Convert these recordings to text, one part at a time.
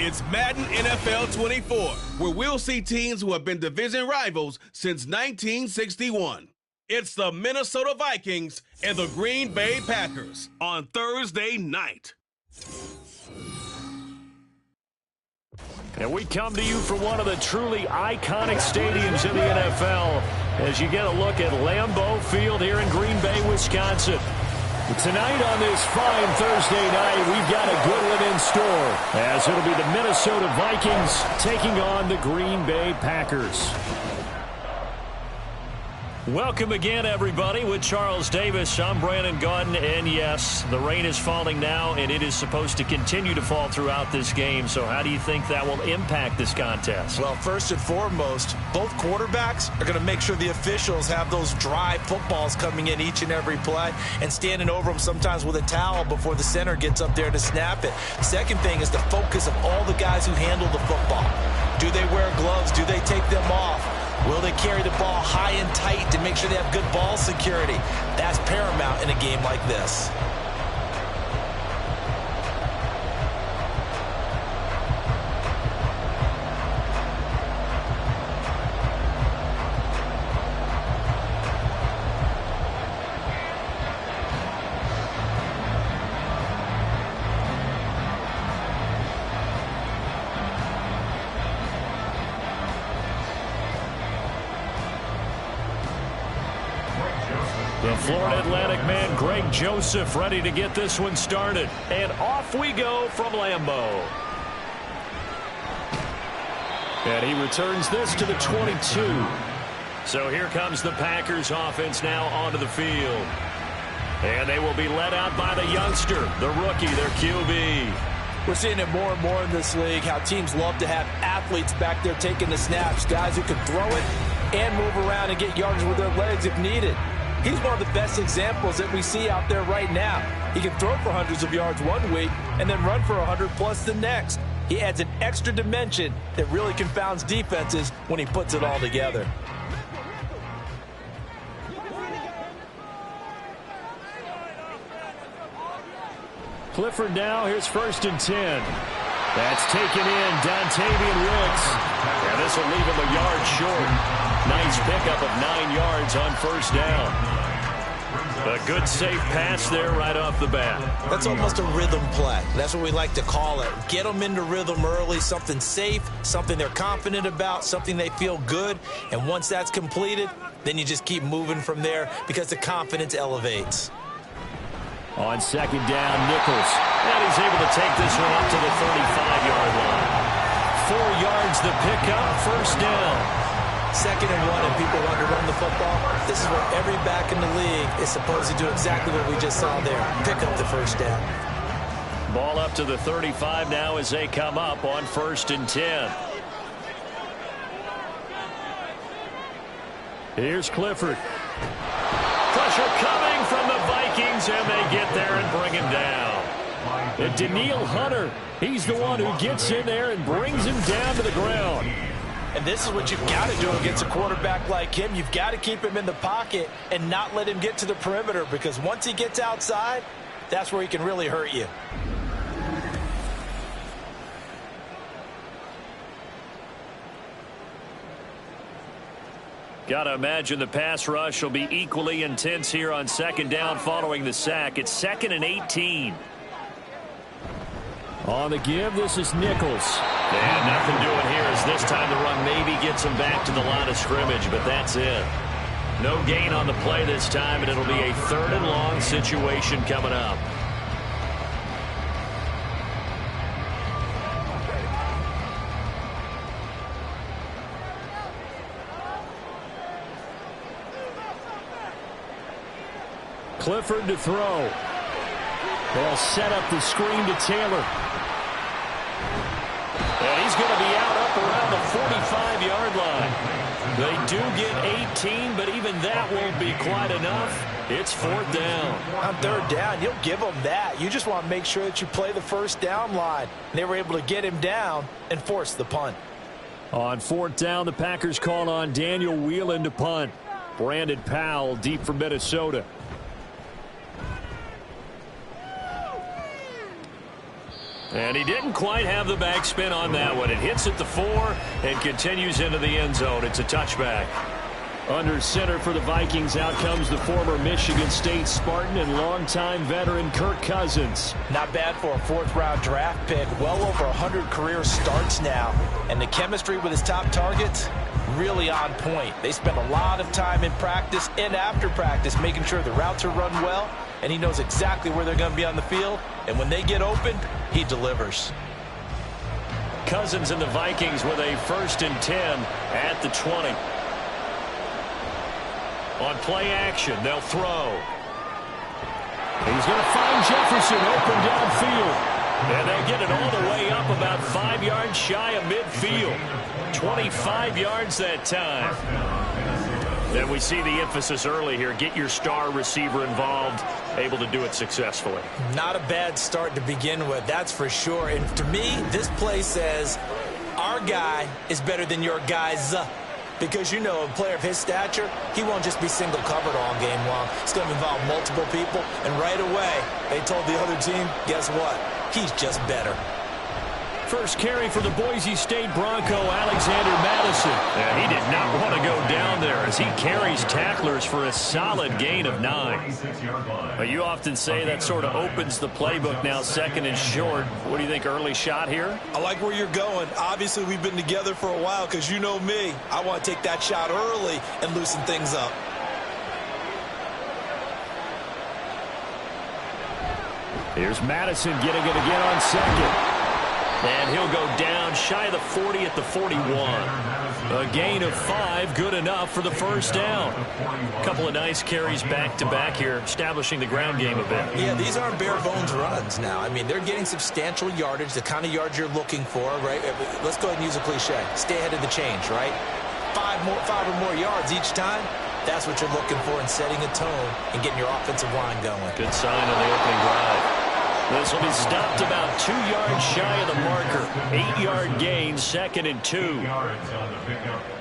It's Madden NFL 24, where we'll see teams who have been division rivals since 1961. It's the Minnesota Vikings and the Green Bay Packers on Thursday night. And we come to you from one of the truly iconic stadiums in the NFL as you get a look at Lambeau Field here in Green Bay, Wisconsin. Tonight on this fine Thursday night, we've got a good one in store as it'll be the Minnesota Vikings taking on the Green Bay Packers. Welcome again, everybody, with Charles Davis. I'm Brandon Gaudin, and yes, the rain is falling now, and it is supposed to continue to fall throughout this game. So how do you think that will impact this contest? Well, first and foremost, both quarterbacks are going to make sure the officials have those dry footballs coming in each and every play and standing over them sometimes with a towel before the center gets up there to snap it. Second thing is the focus of all the guys who handle the football. Do they wear gloves? Do they take them off? Will they carry the ball high and tight to make sure they have good ball security? That's paramount in a game like this. The Florida Atlantic man, Greg Joseph, ready to get this one started. And off we go from Lambeau. And he returns this to the 22. So here comes the Packers offense now onto the field. And they will be led out by the youngster, the rookie, their QB. We're seeing it more and more in this league, how teams love to have athletes back there taking the snaps, guys who can throw it and move around and get yards with their legs if needed. He's one of the best examples that we see out there right now. He can throw for hundreds of yards one week and then run for 100+ the next. He adds an extra dimension that really confounds defenses when he puts it all together. Clifford now, here's 1st and 10. That's taken in, Dontavian Wicks. And this will leave him a yard short. Nice pickup of 9 yards on 1st down. A good safe pass there right off the bat. That's almost a rhythm play. That's what we like to call it. Get them into rhythm early, something safe, something they're confident about, something they feel good. And once that's completed, then you just keep moving from there because the confidence elevates. On 2nd down, Nichols. And he's able to take this one up to the 35-yard line. 4 yards the pickup, 1st down. 2nd and 1 and people want to run the football. This is what every back in the league is supposed to do, exactly what we just saw there. Pick up the 1st down. Ball up to the 35 now as they come up on 1st and 10. Here's Clifford. Pressure coming from the Vikings, and they get there and bring him down. And Danielle Hunter, he's the one who gets in there and brings him down to the ground. And this is what you've got to do against a quarterback like him. You've got to keep him in the pocket and not let him get to the perimeter, because once he gets outside, that's where he can really hurt you. Got to imagine the pass rush will be equally intense here on 2nd down following the sack. It's 2nd and 18. On the give, this is Nichols. And nothing doing here as this time the run maybe gets him back to the line of scrimmage, but that's it. No gain on the play this time, and it'll be a 3rd and long situation coming up. Clifford to throw. They'll set up the screen to Taylor. And he's going to be out up around the 45-yard line. They do get 18, but even that won't be quite enough. It's 4th down. On 3rd down, you'll give them that. You just want to make sure that you play the 1st down line. They were able to get him down and force the punt. On 4th down, the Packers call on Daniel Whelan to punt. Brandon Powell deep for Minnesota. And he didn't quite have the backspin on that one. It hits at the 4 and continues into the end zone. It's a touchback. Under center for the Vikings, out comes the former Michigan State Spartan and longtime veteran Kirk Cousins. Not bad for a fourth-round draft pick. Well over 100 career starts now. And the chemistry with his top targets, really on point. They spend a lot of time in practice and after practice making sure the routes are run well, and he knows exactly where they're going to be on the field. And when they get open, he delivers. Cousins and the Vikings with a 1st and 10 at the 20. On play action, they'll throw. He's going to find Jefferson open downfield. And they'll get it all the way up about 5 yards shy of midfield. 25 yards that time. And we see the emphasis early here. Get your star receiver involved, able to do it successfully. Not a bad start to begin with, that's for sure. And to me, this play says our guy is better than your guy's. Because, you know, a player of his stature, he won't just be single covered all game long. It's going to involve multiple people. And right away, they told the other team, guess what? He's just better. First carry for the Boise State Bronco, Alexander Madison. Yeah, he did not want to go down there as he carries tacklers for a solid gain of 9. But you often say that sort of opens the playbook now, 2nd and short. What do you think, early shot here? I like where you're going. Obviously, we've been together for a while because you know me. I want to take that shot early and loosen things up. Here's Madison getting it again on 2nd. And he'll go down shy of the 40 at the 41. A gain of 5, good enough for the 1st down. A couple of nice carries back-to-back here, establishing the ground game a bit. Yeah, these aren't bare-bones runs now. I mean, they're getting substantial yardage, the kind of yards you're looking for, right? Let's go ahead and use a cliche. Stay ahead of the change, right? 5 or more yards each time. That's what you're looking for in setting a tone and getting your offensive line going. Good sign on the opening drive. This will be stopped about 2 yards shy of the marker. 8-yard gain, 2nd and 2.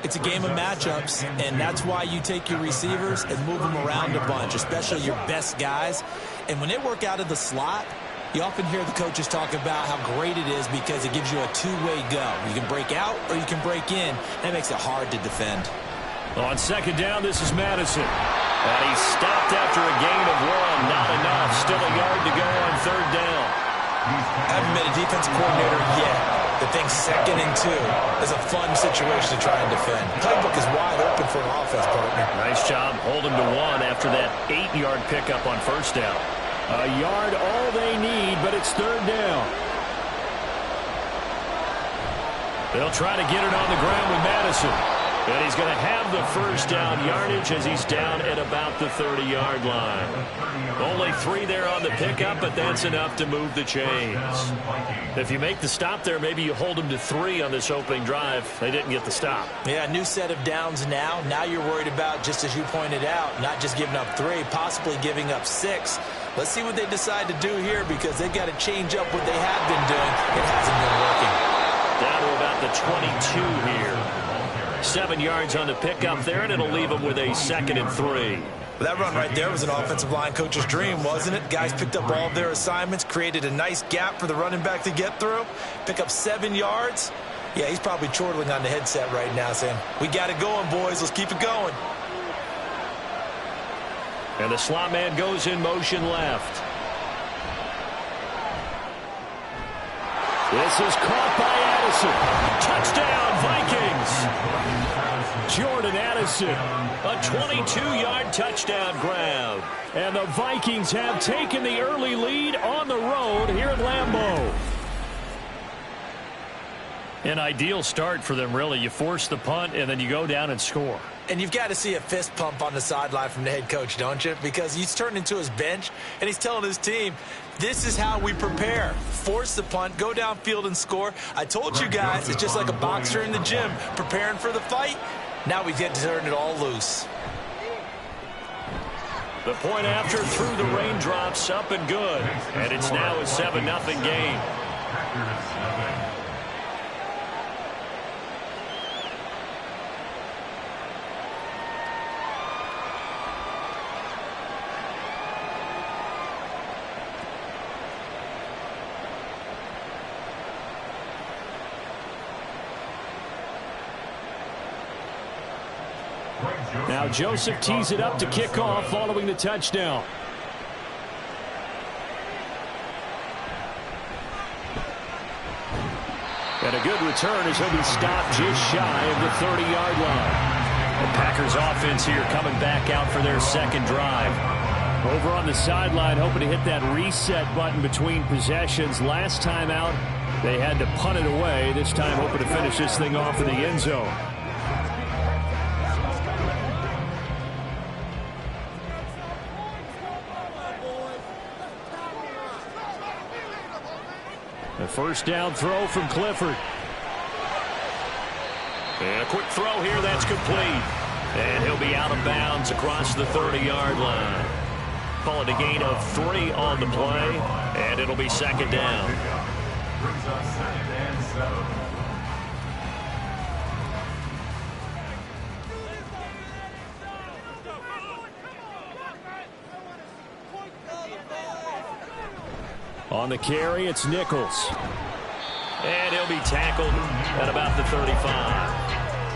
It's a game of matchups, and that's why you take your receivers and move them around a bunch, especially your best guys. And when they work out of the slot, you often hear the coaches talk about how great it is because it gives you a two-way go. You can break out or you can break in. That makes it hard to defend. On 2nd down, this is Madison. And he stopped after a gain of 1. Not enough. Still a yard to go on 3rd down. I haven't been a defensive coordinator yet. The thing 2nd and 2 is a fun situation to try and defend. Playbook is wide open for an offense partner. Nice job holding to 1 after that 8-yard pickup on 1st down. A yard all they need, but it's 3rd down. They'll try to get it on the ground with Madison. And he's going to have the 1st down yardage as he's down at about the 30-yard line. Only 3 there on the pickup, but that's enough to move the chains. If you make the stop there, maybe you hold them to 3 on this opening drive. They didn't get the stop. Yeah, new set of downs now. Now you're worried about, just as you pointed out, not just giving up 3, possibly giving up 6. Let's see what they decide to do here because they've got to change up what they have been doing. It hasn't been working. Down to about the 22 here. 7 yards on the pickup there, and it'll leave them with a 2nd and 3. That run right there was an offensive line coach's dream, wasn't it? Guys picked up all of their assignments, created a nice gap for the running back to get through, pick up 7 yards. Yeah, he's probably chortling on the headset right now saying, we got it going, boys. Let's keep it going. And the slot man goes in motion left. This is caught by Addison. Touchdown, Vikings. Jordan Addison, a 22-yard touchdown grab. And the Vikings have taken the early lead on the road here at Lambeau. An ideal start for them, really. You force the punt, and then you go down and score. And you've got to see a fist pump on the sideline from the head coach, don't you? Because he's turned into his bench, and he's telling his team, this is how we prepare. Force the punt, go downfield and score. I told you guys, it's just like a boxer in the gym preparing for the fight. Now we get to turn it all loose. The point after through the raindrops, up and good. And it's now a 7-0 game. Now Joseph tees it up to kick off following the touchdown. And a good return as he'll be stopped just shy of the 30-yard line. The Packers offense here coming back out for their second drive. Over on the sideline, hoping to hit that reset button between possessions. Last time out, they had to punt it away. This time, hoping to finish this thing off in the end zone. A first down throw from Clifford. And a quick throw here, that's complete. And he'll be out of bounds across the 30-yard line. Call it a gain of 3 on the play, and it'll be second down. Brings us second and 7. On the carry, it's Nichols. And he'll be tackled at about the 35.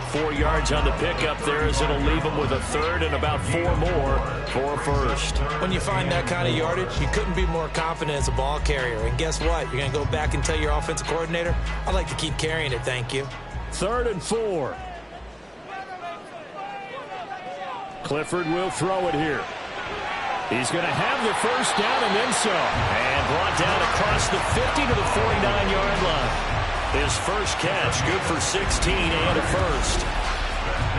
4 yards on the pickup there as it'll leave him with a third and about 4 more for a first. When you find that kind of yardage, you couldn't be more confident as a ball carrier. And guess what? You're going to go back and tell your offensive coordinator, I'd like to keep carrying it, thank you. 3rd and 4. Clifford will throw it here. He's going to have the first down and then some. And brought down across the 50 to the 49-yard line. His first catch, good for 16 and a first.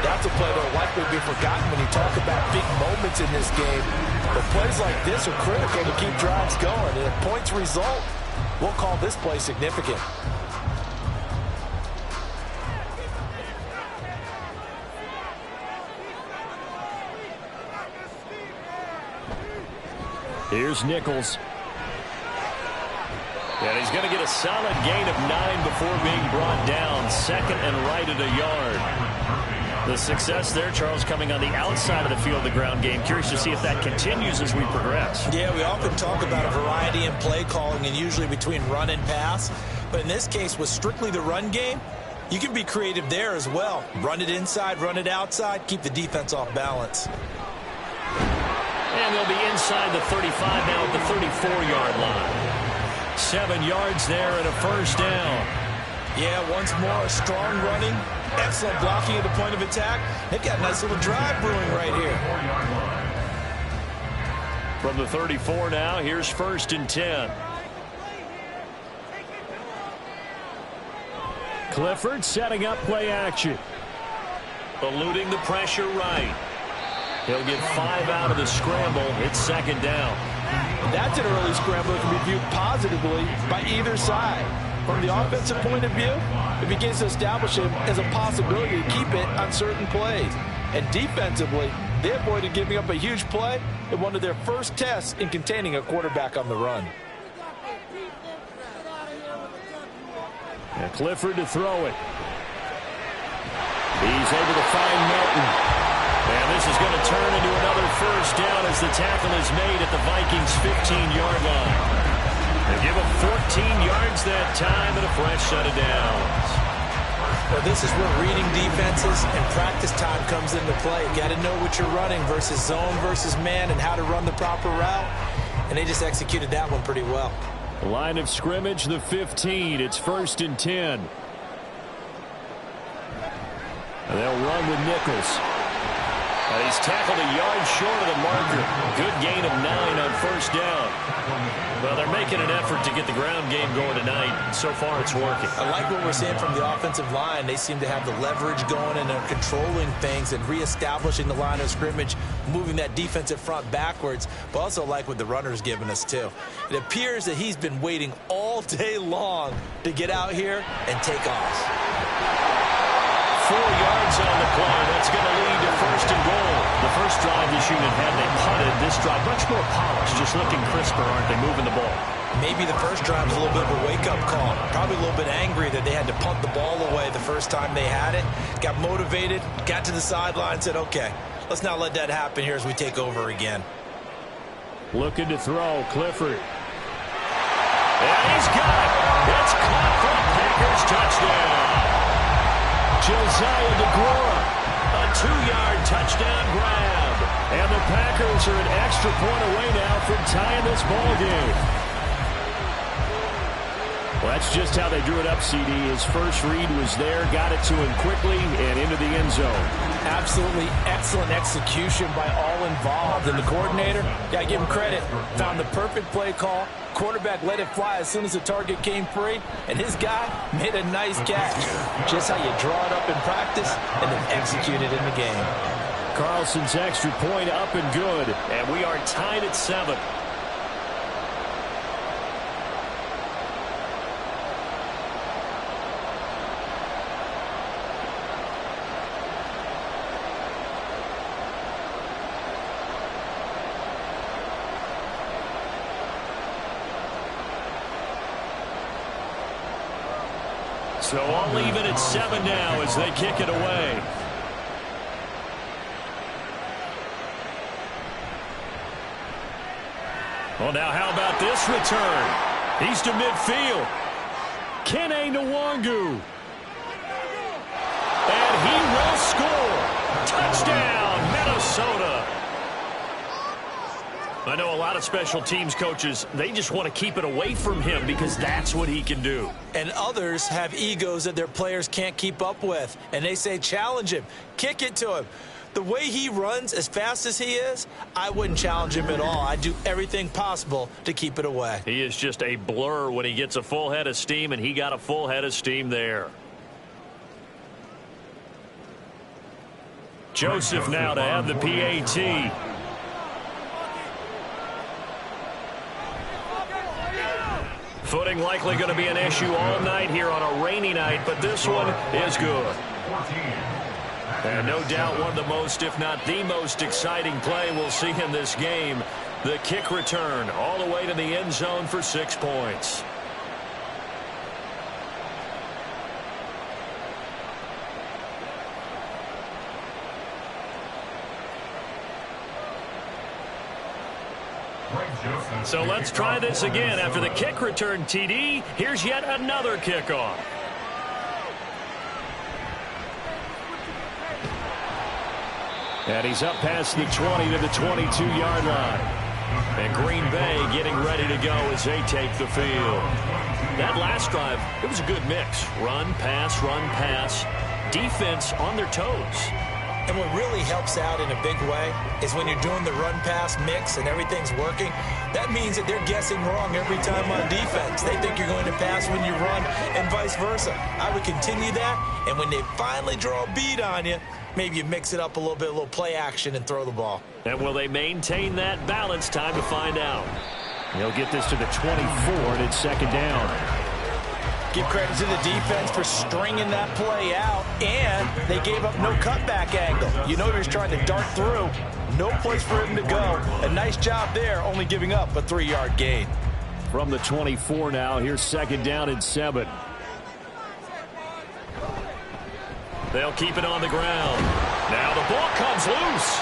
That's a play that will likely be forgotten when you talk about big moments in this game. But plays like this are critical to keep drives going. And if points result, we'll call this play significant. Here's Nichols. And he's going to get a solid gain of 9 before being brought down. Second and right at a yard. The success there, Charles, coming on the outside of the field, the ground game. Curious to see if that continues as we progress. Yeah, we often talk about a variety in play calling and usually between run and pass. But in this case, with strictly the run game, you can be creative there as well. Run it inside, run it outside, keep the defense off balance. And they'll be inside the 35 now at the 34-yard line. 7 yards there and a first down. Yeah, once more, strong running, excellent blocking at the point of attack. They've got a nice little drive brewing right here. From the 34 now, here's 1st and 10. Clifford setting up play action. Eluding the pressure right. He'll get 5 out of the scramble. It's second down. That's an early scramble that can be viewed positively by either side. From the offensive point of view, it begins to establish him as a possibility to keep it on certain plays. And defensively, they avoided giving up a huge play in one of their first tests in containing a quarterback on the run. And Clifford to throw it. He's able to find Melton. And this is going to turn into another first down as the tackle is made at the Vikings' 15-yard line. They give him 14 yards that time and a fresh set of downs. Well, this is where reading defenses and practice time comes into play. You got to know what you're running versus zone versus man and how to run the proper route. And they just executed that one pretty well. Line of scrimmage, the 15. It's 1st and 10. And they'll run with Nichols. And he's tackled a yard short of the marker. Good gain of 9 on first down. Well, they're making an effort to get the ground game going tonight. So far, it's working. I like what we're seeing from the offensive line. They seem to have the leverage going and they're controlling things and reestablishing the line of scrimmage, moving that defensive front backwards, but also like what the runner's giving us, too. It appears that he's been waiting all day long to get out here and take off. 4 yards on the play. That's going to lead to 1st and goal. The first drive this unit had, they punted. This drive, much more polished, just looking crisper, aren't they, moving the ball? Maybe the first drive was a little bit of a wake-up call. Probably a little bit angry that they had to punt the ball away the first time they had it. Got motivated, got to the sideline, said, okay, let's not let that happen here as we take over again. Looking to throw, Clifford. And he's got it. It's caught for a Packers touchdown. Josiah DeGuara, a 2-yard touchdown grab. And the Packers are an extra point away now from tying this ball game. Well, that's just how they drew it up, CD. His first read was there, got it to him quickly, and into the end zone. Absolutely excellent execution by all involved. And the coordinator, got to give him credit, found the perfect play call. Quarterback let it fly as soon as the target came free, and his guy made a nice catch. Just how you draw it up in practice and then execute it in the game. Carlson's extra point up and good, and we are tied at 7. So all even at 7 now as they kick it away. Well, now how about this return? He's to midfield. Kene Nwangu. And he will score. Touchdown, Minnesota. I know a lot of special teams coaches, they just want to keep it away from him because that's what he can do. And others have egos that their players can't keep up with. And they say, challenge him, kick it to him. The way he runs as fast as he is, I wouldn't challenge him at all. I'd do everything possible to keep it away. He is just a blur when he gets a full head of steam, and he got a full head of steam there. Joseph now to have the PAT. Footing likely going to be an issue all night here on a rainy night, but this one is good. And no doubt one of the most, if not the most exciting play we'll see in this game. The kick return all the way to the end zone for 6 points. So let's try this again. After the kick return, TD, here's yet another kickoff. And he's up past the 20 to the 22-yard line. And Green Bay getting ready to go as they take the field. That last drive, it was a good mix. Run, pass, defense on their toes. And what really helps out in a big way is when you're doing the run-pass mix and everything's working, that means that they're guessing wrong every time on defense. They think you're going to pass when you run and vice versa. I would continue that, and when they finally draw a bead on you, maybe you mix it up a little play action and throw the ball. And will they maintain that balance? Time to find out. He'll get this to the 24, and it's second down. Give credit to the defense for stringing that play out, and they gave up no cutback angle. You know he was trying to dart through. No place for him to go. A nice job there, only giving up a 3-yard gain. From the 24 now, here's second down and 7. They'll keep it on the ground. Now the ball comes loose.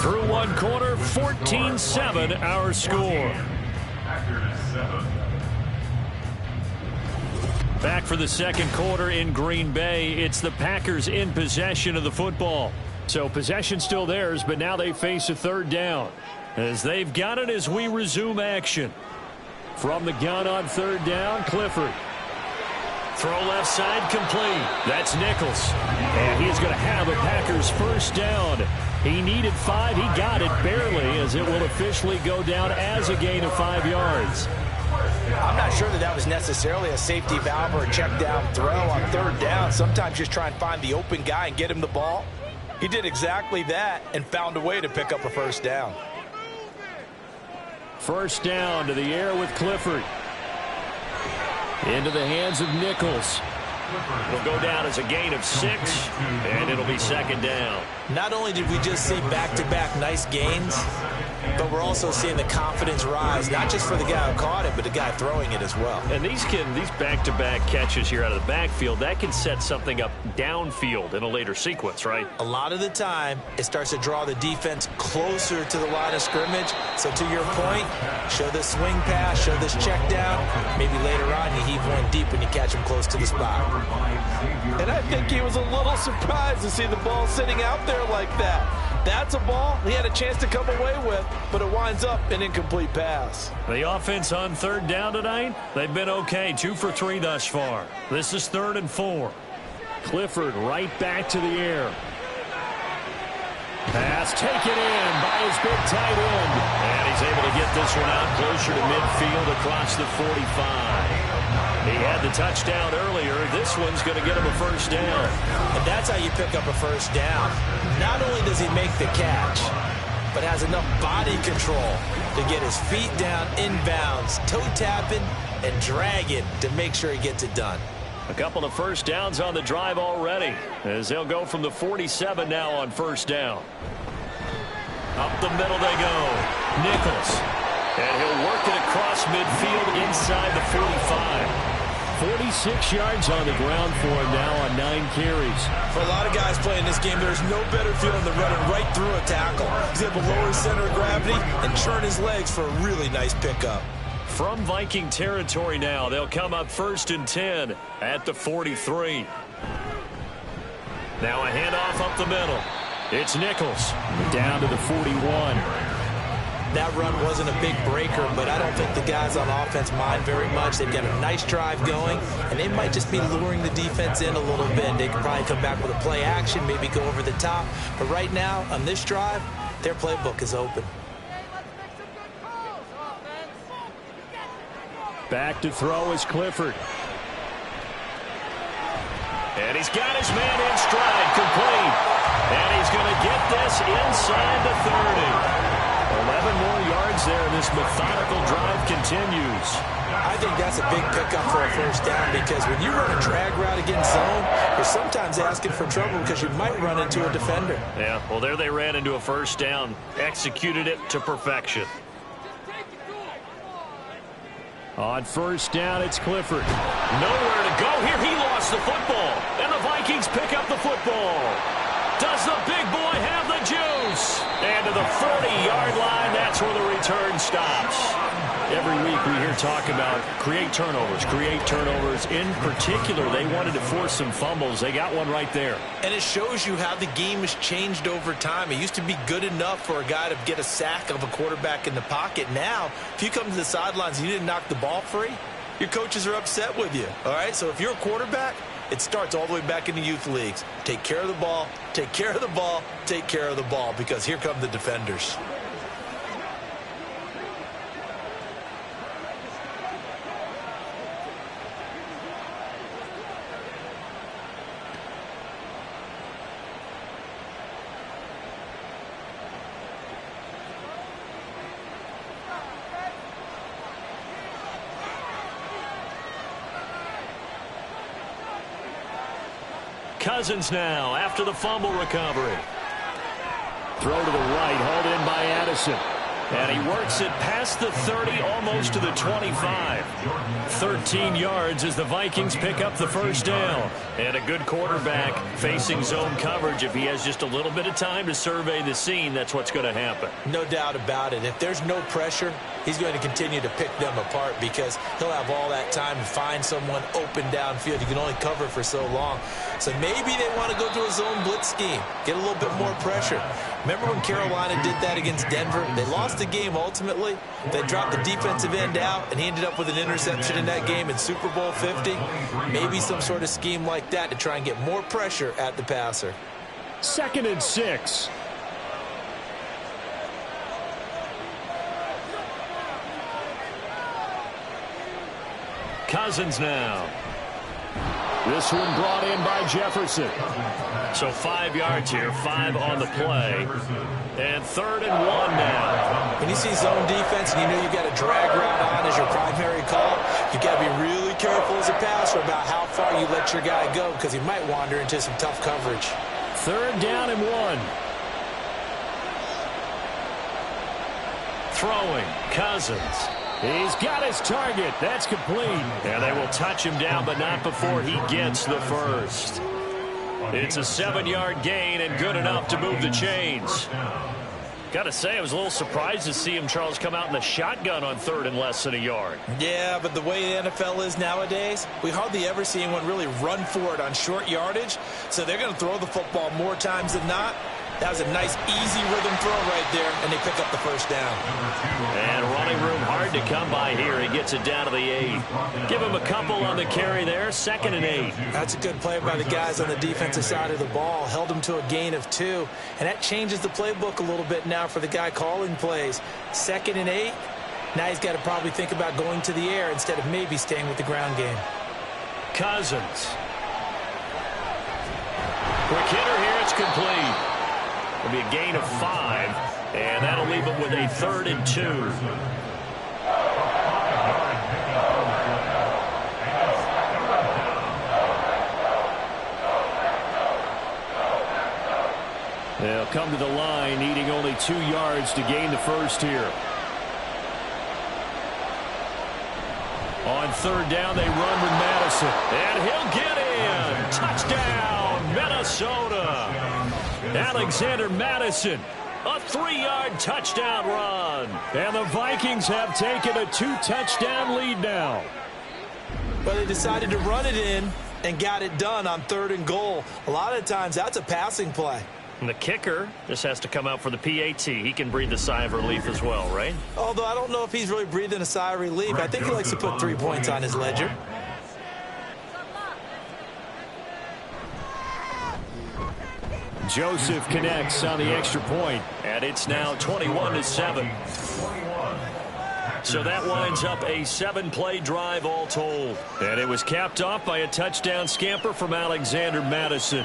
Through one quarter, 14-7 our score. Back for the second quarter in Green Bay. It's the Packers in possession of the football. So possession still theirs, but now they face a third down. As they've got it as we resume action. From the gun on third down, Clifford. Throw left side complete. That's Nichols. And he's going to have a Packers first down. He needed 5. He got it barely, as it will officially go down as a gain of 5 yards. I'm not sure that was necessarily a safety valve or a check down throw on third down. Sometimes just try and find the open guy and get him the ball. He did exactly that and found a way to pick up a first down. First down to the air with Clifford. Into the hands of Nichols. It'll go down as a gain of 6, and it'll be second down. Not only did we just see back-to-back nice gains, but we're also seeing the confidence rise, not just for the guy who caught it, but the guy throwing it as well. And these back-to-back catches here out of the backfield, that can set something up downfield in a later sequence, right? A lot of the time, it starts to draw the defense closer to the line of scrimmage. So to your point, show this swing pass, show this check down. Maybe later on you heave one deep when you catch him close to the spot. And I think he was a little surprised to see the ball sitting out there like that. That's a ball he had a chance to come away with, but it winds up an incomplete pass. The offense on third down tonight, they've been okay, 2 for 3 thus far. This is 3rd and 4. Clifford right back to the air. Pass taken in by his big tight end. And he's able to get this one out closer to midfield across the 45. He had the touchdown earlier. This one's going to get him a first down. And that's how you pick up a first down. Not only does he make the catch, but has enough body control to get his feet down inbounds, toe tapping, and dragging to make sure he gets it done. A couple of first downs on the drive already, as they'll go from the 47 now on first down. Up the middle they go. Nichols. And he'll work it across midfield inside the 45. 46 yards on the ground for him now on 9 carries. For a lot of guys playing this game, there's no better feeling than running right through a tackle. He's able to lower his center of gravity and churn his legs for a really nice pickup. From Viking territory now, they'll come up 1st and 10 at the 43. Now a handoff up the middle. It's Nichols down to the 41. That run wasn't a big breaker, but I don't think the guys on offense mind very much. They've got a nice drive going, and they might just be luring the defense in a little bit. They could probably come back with a play action, maybe go over the top. But right now, on this drive, their playbook is open. Back to throw is Clifford. And he's got his man in stride, complete. And he's going to get this inside the 30. 11 more yards there, and this methodical drive continues. I think that's a big pickup for a first down, because when you run a drag route against zone, you're sometimes asking for trouble because you might run into a defender. Yeah, well, there they ran into a first down, executed it to perfection. On first down, it's Clifford. Nowhere to go here. He lost the football, and the Vikings pick up the football. Does the big boy have the juice? And to the 40-yard line, that's where the return stops. Every week we hear talk about create turnovers. In particular, they wanted to force some fumbles. They got one right there. And it shows you how the game has changed over time. It used to be good enough for a guy to get a sack of a quarterback in the pocket. Now, if you come to the sidelines and you didn't knock the ball free, your coaches are upset with you. All right, so if you're a quarterback, it starts all the way back in the youth leagues. Take care of the ball, take care of the ball, take care of the ball, because here come the defenders. Cousins now after the fumble recovery. Throw to the right, hauled in by Addison. And he works it past the 30, almost to the 25. 13 yards as the Vikings pick up the first down. And a good quarterback facing zone coverage. If he has just a little bit of time to survey the scene, that's what's going to happen. No doubt about it. If there's no pressure, he's going to continue to pick them apart, because he'll have all that time to find someone open downfield. You can only cover for so long. So maybe they want to go to a zone blitz scheme, get a little bit more pressure. Remember when Carolina did that against Denver? They lost the game ultimately. They dropped the defensive end out, and he ended up with an interception in that game in Super Bowl 50. Maybe some sort of scheme like that to try and get more pressure at the passer. 2nd and 6. Cousins now. This one brought in by Jefferson. So 5 yards here, 5 on the play. And 3rd and 1 now. When you see zone defense and you know you've got a drag route on as your primary call, you've got to be really careful as a passer about how far you let your guy go, because he might wander into some tough coverage. 3rd down and 1. Throwing, Cousins. He's got his target. That's complete. And they will touch him down, but not before he gets the first. It's a 7-yard gain and good enough to move the chains. Got to say, I was a little surprised to see him, Charles, come out in the shotgun on 3rd and less than a yard. Yeah, but the way the NFL is nowadays, we hardly ever see anyone really run for it on short yardage. So they're going to throw the football more times than not. That was a nice, easy rhythm throw right there, and they pick up the first down. And running room hard to come by here. He gets it down to the 8. Give him a couple on the carry there. 2nd and 8. That's a good play by the guys on the defensive side of the ball. Held him to a gain of 2. And that changes the playbook a little bit now for the guy calling plays. 2nd and 8. Now he's got to probably think about going to the air instead of maybe staying with the ground game. Cousins. Quick hitter here. It's complete. It'll be a gain of 5, and that'll leave him with a 3rd and 2. They'll come to the line, needing only 2 yards to gain the first here. On 3rd down, they run with Madison, and he'll get in. Touchdown, Minnesota. Alexander Madison, a 3-yard touchdown run. And the Vikings have taken a 2-touchdown lead now. Well, they decided to run it in and got it done on 3rd and goal. A lot of times, that's a passing play. And the kicker just has to come out for the PAT. He can breathe a sigh of relief as well, right? Although I don't know if he's really breathing a sigh of relief. I think he likes to put 3 points on his ledger. Joseph connects on the extra point, and it's now 21-7. So that winds up a 7-play drive all told. And it was capped off by a touchdown scamper from Alexander Madison.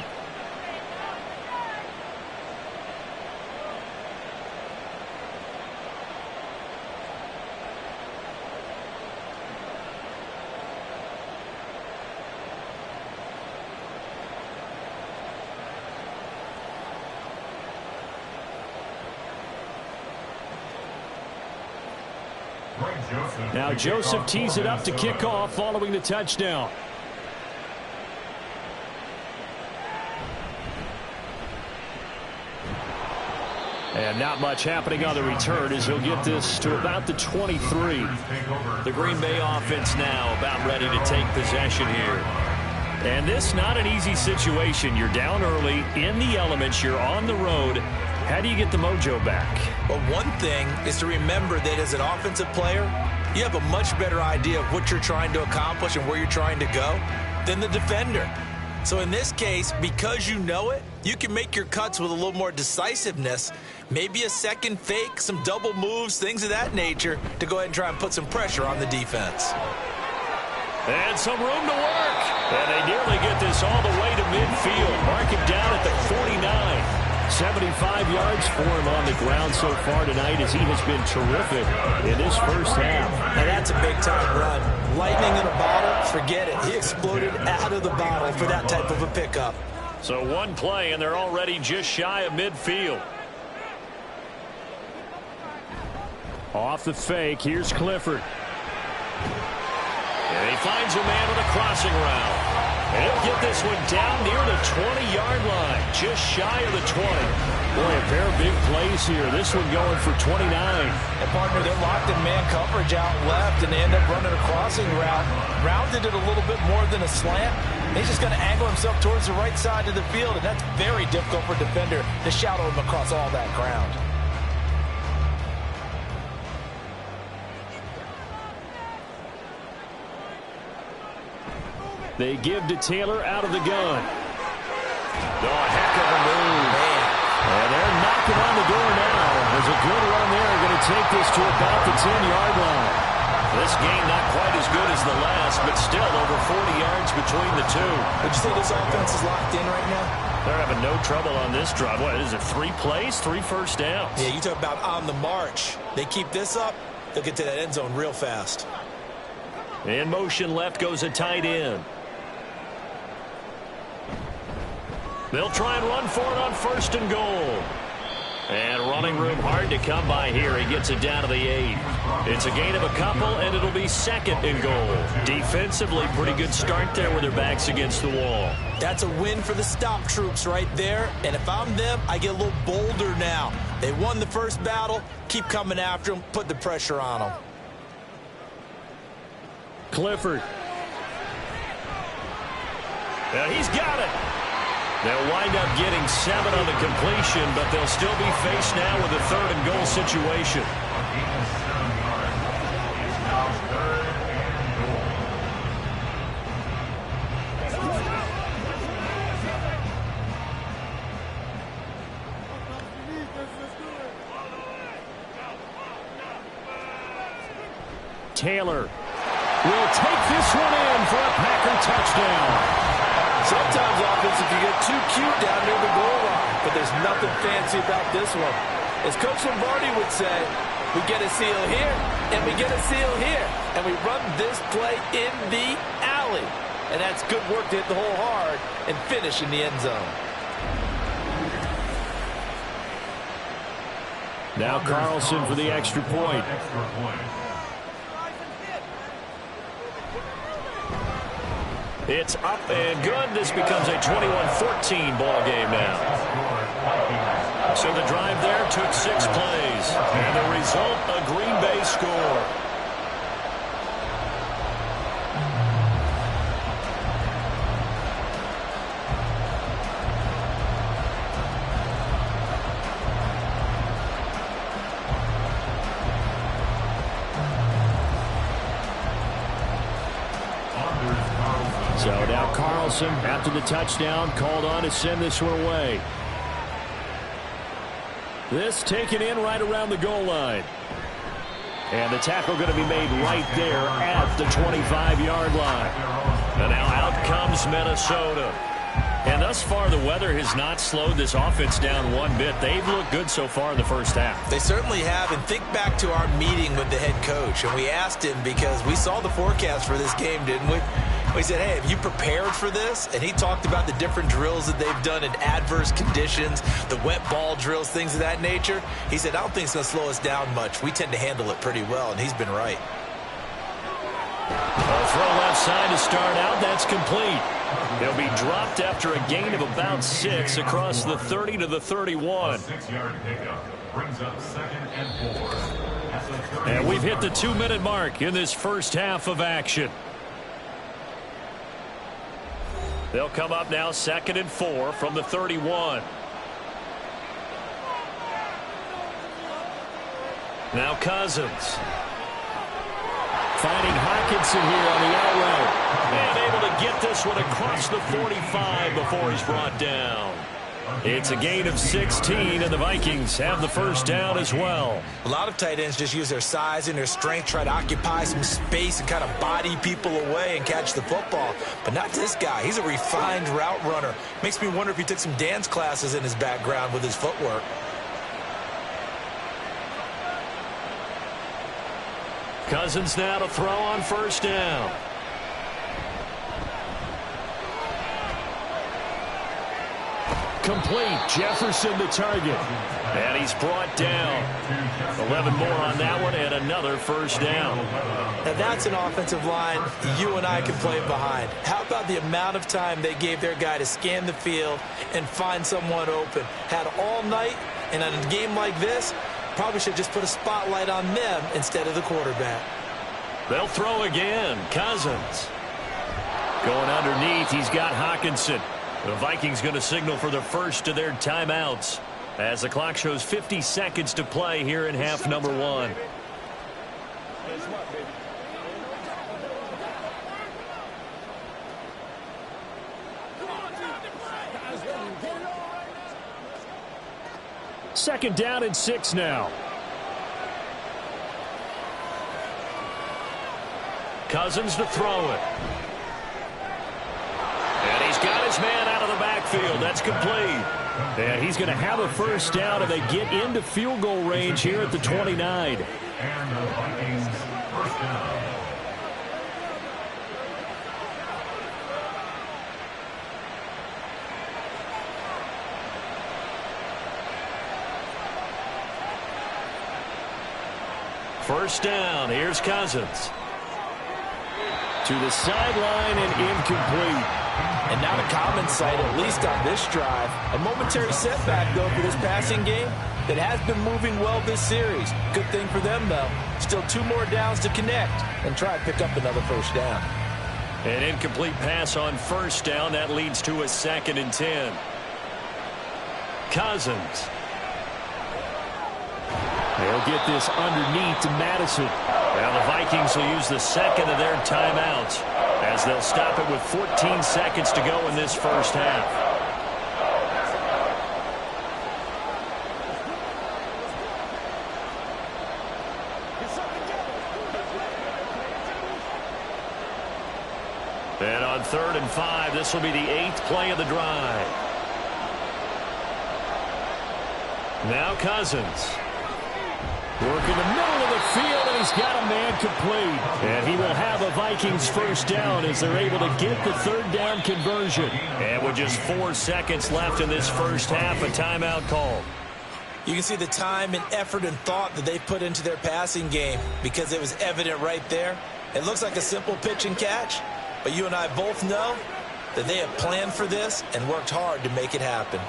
Now Joseph tees it up to kick off following the touchdown. And not much happening on the return as he'll get this to about the 23. The Green Bay offense now about ready to take possession here. And this not an easy situation. You're down early, in the elements, you're on the road. How do you get the mojo back? Well, one thing is to remember that as an offensive player, you have a much better idea of what you're trying to accomplish and where you're trying to go than the defender. So in this case, because you know it, you can make your cuts with a little more decisiveness, maybe a second fake, some double moves, things of that nature, to go ahead and try and put some pressure on the defense. And some room to work. And they nearly get this all the way to midfield. Mark him down at the 49. 75 yards for him on the ground so far tonight as he has been terrific in this first half. Now that's a big-time run. Lightning in a bottle, forget it. He exploded out of the bottle for that type of a pickup. So one play, and they're already just shy of midfield. Off the fake, here's Clifford. And he finds a man on a crossing route. And he'll get this one down near the 20-yard line, just shy of the 20. Boy, a pair of big plays here. This one going for 29. And partner, they're locked in man coverage out left, and they end up running a crossing route. Rounded it a little bit more than a slant. He's just going to angle himself towards the right side of the field, and that's very difficult for a defender to shadow him across all that ground. They give to Taylor out of the gun. Oh, a heck of a move. And they're knocking on the door now. There's a good run there. Going to take this to about the 10-yard line. This game not quite as good as the last, but still over 40 yards between the two. Would you say this offense is locked in right now? They're having no trouble on this drive. What is it, 3 plays, 3 first downs? Yeah, you talk about on the march. They keep this up, they'll get to that end zone real fast. In motion left goes a tight end. They'll try and run for it on 1st and goal. And running room hard to come by here. He gets it down to the 8. It's a gain of a couple, and it'll be second and goal. Defensively, pretty good start there with their backs against the wall. That's a win for the stop troops right there. And if I'm them, I get a little bolder now. They won the first battle. Keep coming after them. Put the pressure on them. Clifford. Now he's got it. They'll wind up getting 7 on the completion, but they'll still be faced now with a third and goal situation. Taylor will take this one in for a Packer touchdown. Sometimes offense, you get too cute down near the goal line, but there's nothing fancy about this one. As Coach Lombardi would say, we get a seal here, and we get a seal here, and we run this play in the alley. And that's good work to hit the hole hard and finish in the end zone. Now Carlson for the extra point. It's up and good. This becomes a 21-14 ball game now. So the drive there took 6 plays. And the result, a Green Bay score. So now Carlson, after the touchdown, called on to send this one away. This taken in right around the goal line. And the tackle going to be made right there at the 25-yard line. And now out comes Minnesota. And thus far, the weather has not slowed this offense down one bit. They've looked good so far in the first half. They certainly have. And think back to our meeting with the head coach. And we asked him, because we saw the forecast for this game, didn't we? We said, hey, have you prepared for this? And he talked about the different drills that they've done in adverse conditions, the wet ball drills, things of that nature. He said, I don't think it's going to slow us down much. We tend to handle it pretty well, and he's been right. A throw left side to start out. That's complete. They'll be dropped after a gain of about 6 across the 30 to the 31. 6-yard pickup brings up 2nd and 4. And we've hit the 2-minute mark in this first half of action. They'll come up now 2nd and 4 from the 31. Now Cousins. Finding Hockenson here on the out route. And able to get this one across the 45 before he's brought down. It's a gain of 16, and the Vikings have the first down as well. A lot of tight ends just use their size and their strength, try to occupy some space and kind of body people away and catch the football. But not this guy. He's a refined route runner. Makes me wonder if he took some dance classes in his background with his footwork. Cousins now to throw on first down. Complete. Jefferson the target. And he's brought down. 11 more on that one and another first down. Now that's an offensive line you and I can play behind. How about the amount of time they gave their guy to scan the field and find someone open? Had all night, and in a game like this, probably should just put a spotlight on them instead of the quarterback. They'll throw again. Cousins. Going underneath, he's got Hockenson. The Vikings going to signal for the first of their timeouts as the clock shows 50 seconds to play here in half number 1. Second down and 6 now. Cousins to throw it. And he's got his man out of the backfield. That's complete. And he's going to have a first down, and they get into field goal range here at the 29. And the Vikings first down. First down. Here's Cousins. To the sideline and incomplete. And now the common sight, at least on this drive. A momentary setback, though, for this passing game that has been moving well this series. Good thing for them, though. Still 2 more downs to connect and try and pick up another first down. An incomplete pass on first down. That leads to a 2nd and 10. Cousins. They'll get this underneath to Madison. Now the Vikings will use the 2nd of their timeouts as they'll stop it with 14 seconds to go in this first half. And on 3rd and 5, this will be the 8th play of the drive. Now Cousins. Working the middle of the field, and he's got a man complete. And he will have a Vikings first down as they're able to get the 3rd down conversion. And with just 4 seconds left in this first half, a timeout called. You can see the time and effort and thought that they put into their passing game because it was evident right there. It looks like a simple pitch and catch, but you and I both know that they have planned for this and worked hard to make it happen.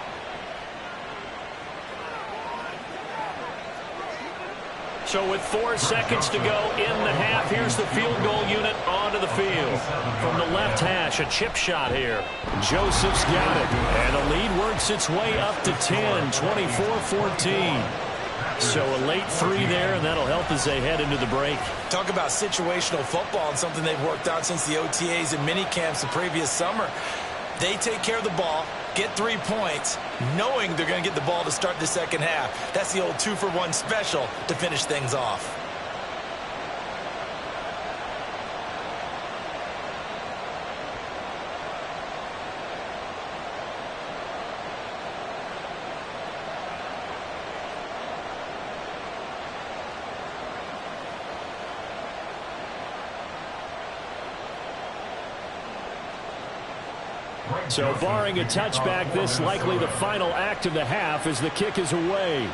So with 4 seconds to go in the half, here's the field goal unit onto the field. From the left hash, a chip shot here. Joseph's got it. And the lead works its way up to 10, 24-14. So a late 3 there, and that'll help as they head into the break. Talk about situational football and something they've worked out since the OTAs and mini camps the previous summer. They take care of the ball, get 3 points, knowing they're going to get the ball to start the second half. That's the old 2-for-1 special to finish things off. So barring a touchback, this likely the final act of the half as the kick is away.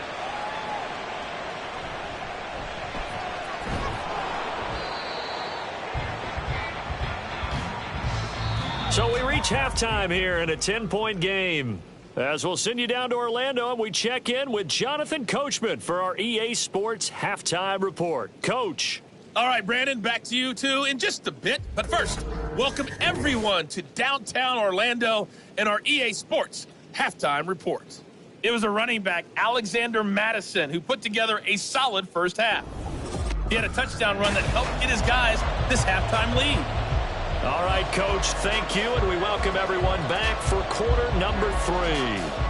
So we reach halftime here in a 10-point game. As we'll send you down to Orlando, and we check in with Jonathan Coachman for our EA Sports Halftime Report. Coach. All right, Brandon, back to you, too, in just a bit. But first, welcome everyone to downtown Orlando and our EA Sports Halftime Report. It was a running back, Alexander Madison, who put together a solid first half. He had a touchdown run that helped get his guys this halftime lead. All right, Coach, thank you, and we welcome everyone back for quarter number 3.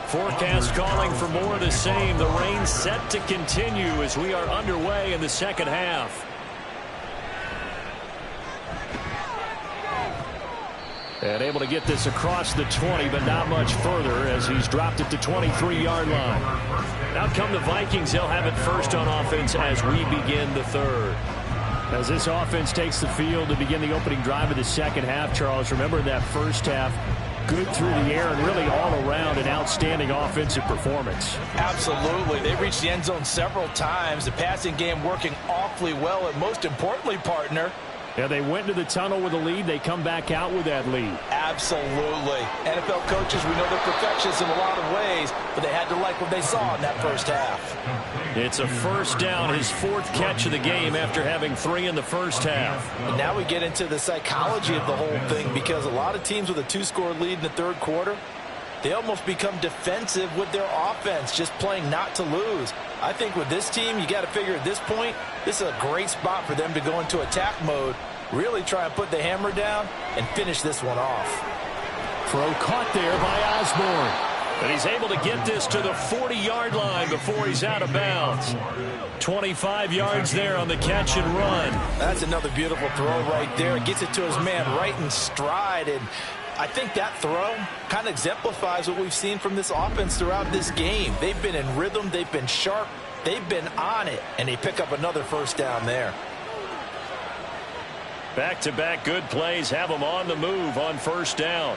Forecast calling for more of the same. The rain set to continue as we are underway in the second half. And able to get this across the 20, but not much further as he's dropped it to 23-yard line. Out come the Vikings. They'll have it first on offense as we begin the third. As this offense takes the field to begin the opening drive of the second half, Charles, remember that first half, good through the air and really all around an outstanding offensive performance. Absolutely. They reached the end zone several times. The passing game working awfully well, and most importantly, partner, yeah, they went to the tunnel with a lead. They come back out with that lead. Absolutely. NFL coaches, we know they're perfectionists in a lot of ways, but they had to like what they saw in that first half. It's a first down, his 4th catch of the game after having 3 in the first half. And now we get into the psychology of the whole thing, because a lot of teams with a 2-score lead in the third quarter, they almost become defensive with their offense, just playing not to lose. I think with this team, you got to figure at this point, this is a great spot for them to go into attack mode, really try and put the hammer down and finish this one off. Throw caught there by Osborne. But he's able to get this to the 40-yard line before he's out of bounds. 25 yards there on the catch and run. That's another beautiful throw right there. It gets it to his man right in stride. And I think that throw kind of exemplifies what we've seen from this offense throughout this game. They've been in rhythm. They've been sharp. They've been on it. And they pick up another first down there. Back-to-back good plays have them on the move on first down.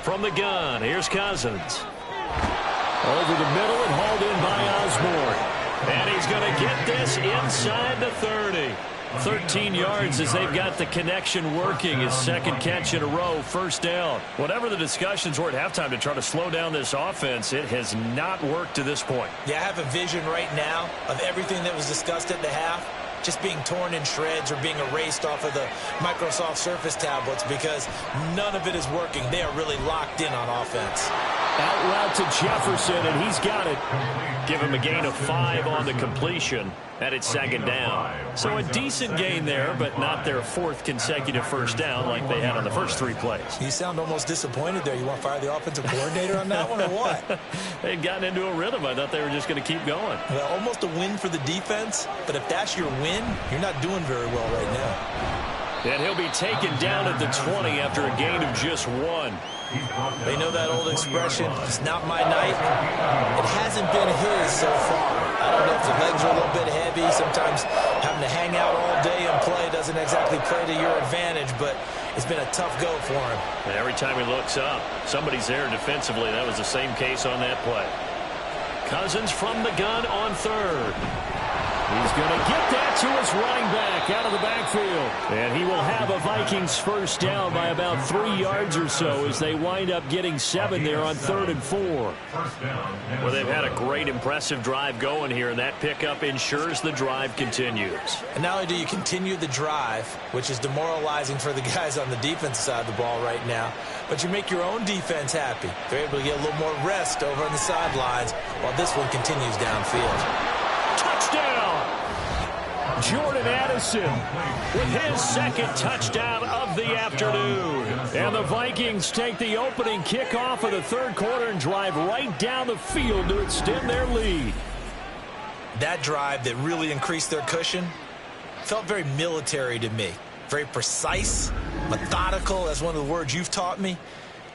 From the gun, here's Cousins. Over the middle and hauled in by Osborne. And he's going to get this inside the 30. 13 yards as they've got the connection working. His second catch in a row, first down. Whatever the discussions were at halftime to try to slow down this offense, it has not worked to this point. Yeah, I have a vision right now of everything that was discussed at the half just being torn in shreds or being erased off of the Microsoft Surface tablets because none of it is working. They are really locked in on offense. Out route to Jefferson, and he's got it. Give him a gain of 5 on the completion. And it's second down. So a decent gain there, but not their 4th consecutive first down like they had on the first 3 plays. You sound almost disappointed there. You want to fire the offensive coordinator on that one or what? They'd gotten into a rhythm. I thought they were just going to keep going. Well, almost a win for the defense, but if that's your win, you're not doing very well right now. And he'll be taken down at the 20 after a gain of just 1. They know that old expression, it's not my night. It hasn't been his so far. I don't know if the legs are a little bit heavy. Sometimes having to hang out all day and play doesn't exactly play to your advantage, but it's been a tough go for him. And every time he looks up, somebody's there defensively. That was the same case on that play. Cousins from the gun on third. He's going to get that to his running back out of the backfield. And he will have a Vikings first down by about 3 yards or so as they wind up getting 7 there on 3rd and 4. Well, they've had a great, impressive drive going here, and that pickup ensures the drive continues. And not only do you continue the drive, which is demoralizing for the guys on the defensive side of the ball right now, but you make your own defense happy. They're able to get a little more rest over on the sidelines while this one continues downfield. Touchdown! Jordan Addison with his second touchdown of the afternoon. And the Vikings take the opening kickoff of the 3rd quarter and drive right down the field to extend their lead. That drive that really increased their cushion felt very military to me. Very precise, methodical. That's one of the words you've taught me.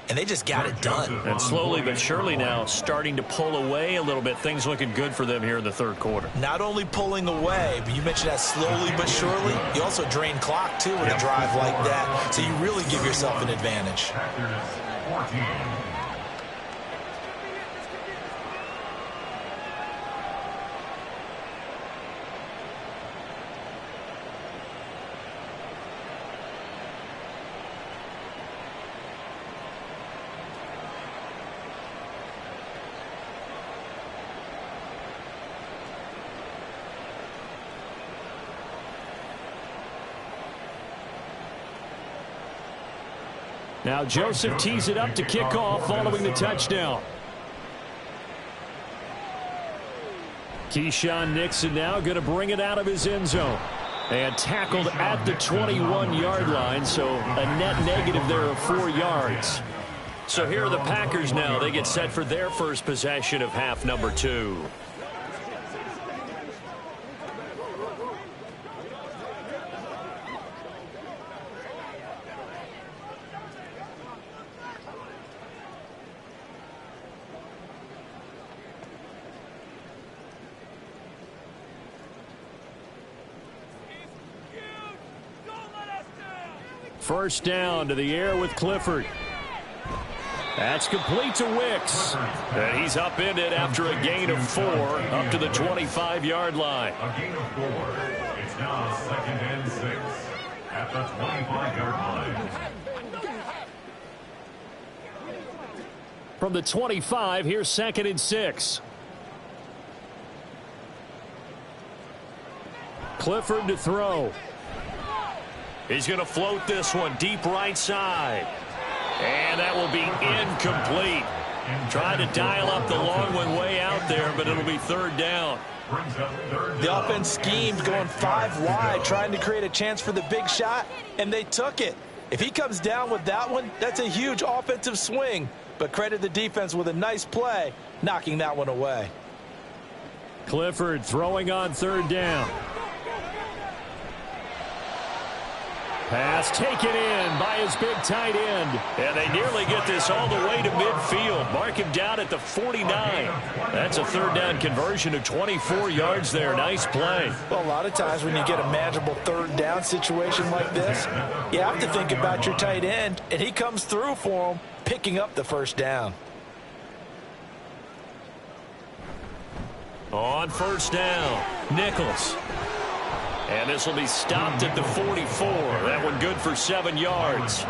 And they just got it done. And slowly but surely now starting to pull away a little bit. Things looking good for them here in the 3rd quarter. Not only pulling away, but you mentioned that slowly but surely. You also drain clock, too, with a drive like that. So you really give yourself an advantage. Now Joseph tees it up to kick off following the touchdown. Keyshawn Nixon now going to bring it out of his end zone. And tackled at the 21-yard line, so a net negative there of 4 yards. So here are the Packers now. They get set for their first possession of half number 2. First down to the air with Clifford. That's complete to Wicks. And he's upended after a gain of 4 up to the 25-yard line. A gain of 4. It's now 2nd and 6 at the 25-yard line. From the 25, here's 2nd and 6. Clifford to throw. He's going to float this one deep right side. And that will be incomplete. Trying to dial up the long one way out there, but it'll be 3rd down. The offense schemed going 5 wide, trying to create a chance for the big shot, and they took it. If he comes down with that one, that's a huge offensive swing. But credit the defense with a nice play, knocking that one away. Clifford throwing on third down. Pass taken in by his big tight end. And they nearly get this all the way to midfield. Mark him down at the 49. That's a third down conversion of 24 yards there. Nice play. Well, a lot of times when you get a manageable third down situation like this, you have to think about your tight end, and he comes through for him, picking up the first down. On first down, Nichols. And this will be stopped at the 44. That one good for 7 yards.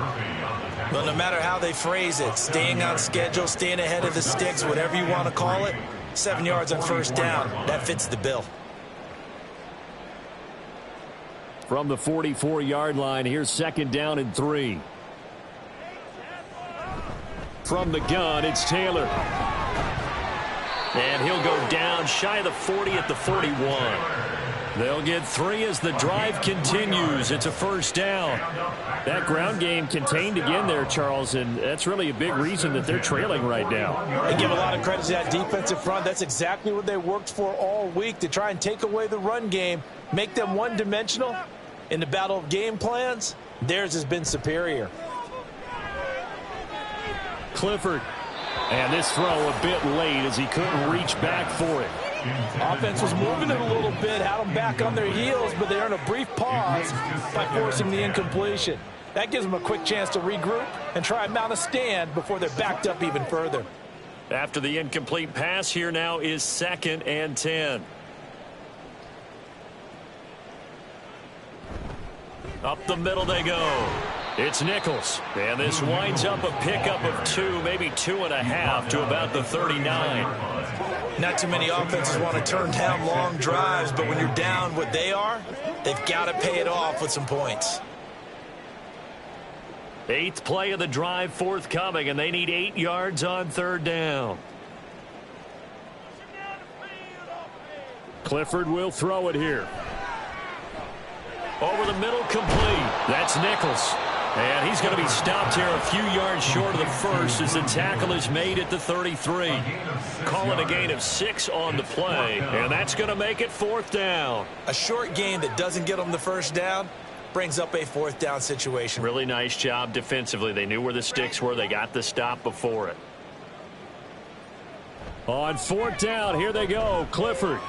Well, no matter how they phrase it, staying on schedule, staying ahead of the sticks, whatever you want to call it, 7 yards on first down, that fits the bill. From the 44-yard line, here's second down and 3. From the gun, it's Taylor. And he'll go down shy of the 40 at the 41. They'll get 3 as the drive continues. It's a first down. That ground game contained again there, Charles, and that's really a big reason that they're trailing right now. I give a lot of credit to that defensive front. That's exactly what they worked for all week, to try and take away the run game, make them one-dimensional. In the battle of game plans, theirs has been superior. Clifford. And this throw a bit late as he couldn't reach back for it. Offense was moving it a little bit, had them back on their heels, but they earned a brief pause by forcing the incompletion. That gives them a quick chance to regroup and try and mount a stand before they're backed up even further. After the incomplete pass, here now is 2nd and 10. Up the middle they go. It's Nichols, and this winds up a pickup of 2, maybe 2.5 to about the 39. Not too many offenses want to turn down long drives, but when you're down what they are, they've got to pay it off with some points. 8th play of the drive forthcoming, and they need 8 yards on third down. Clifford will throw it here. Over the middle, complete. That's Nichols. And he's going to be stopped here a few yards short of the first as the tackle is made at the 33. Calling a gain of 6 on the play, and that's going to make it 4th down. A short gain that doesn't get them the first down brings up a 4th down situation. Really nice job defensively. They knew where the sticks were. They got the stop before it. On 4th down, here they go. Clifford.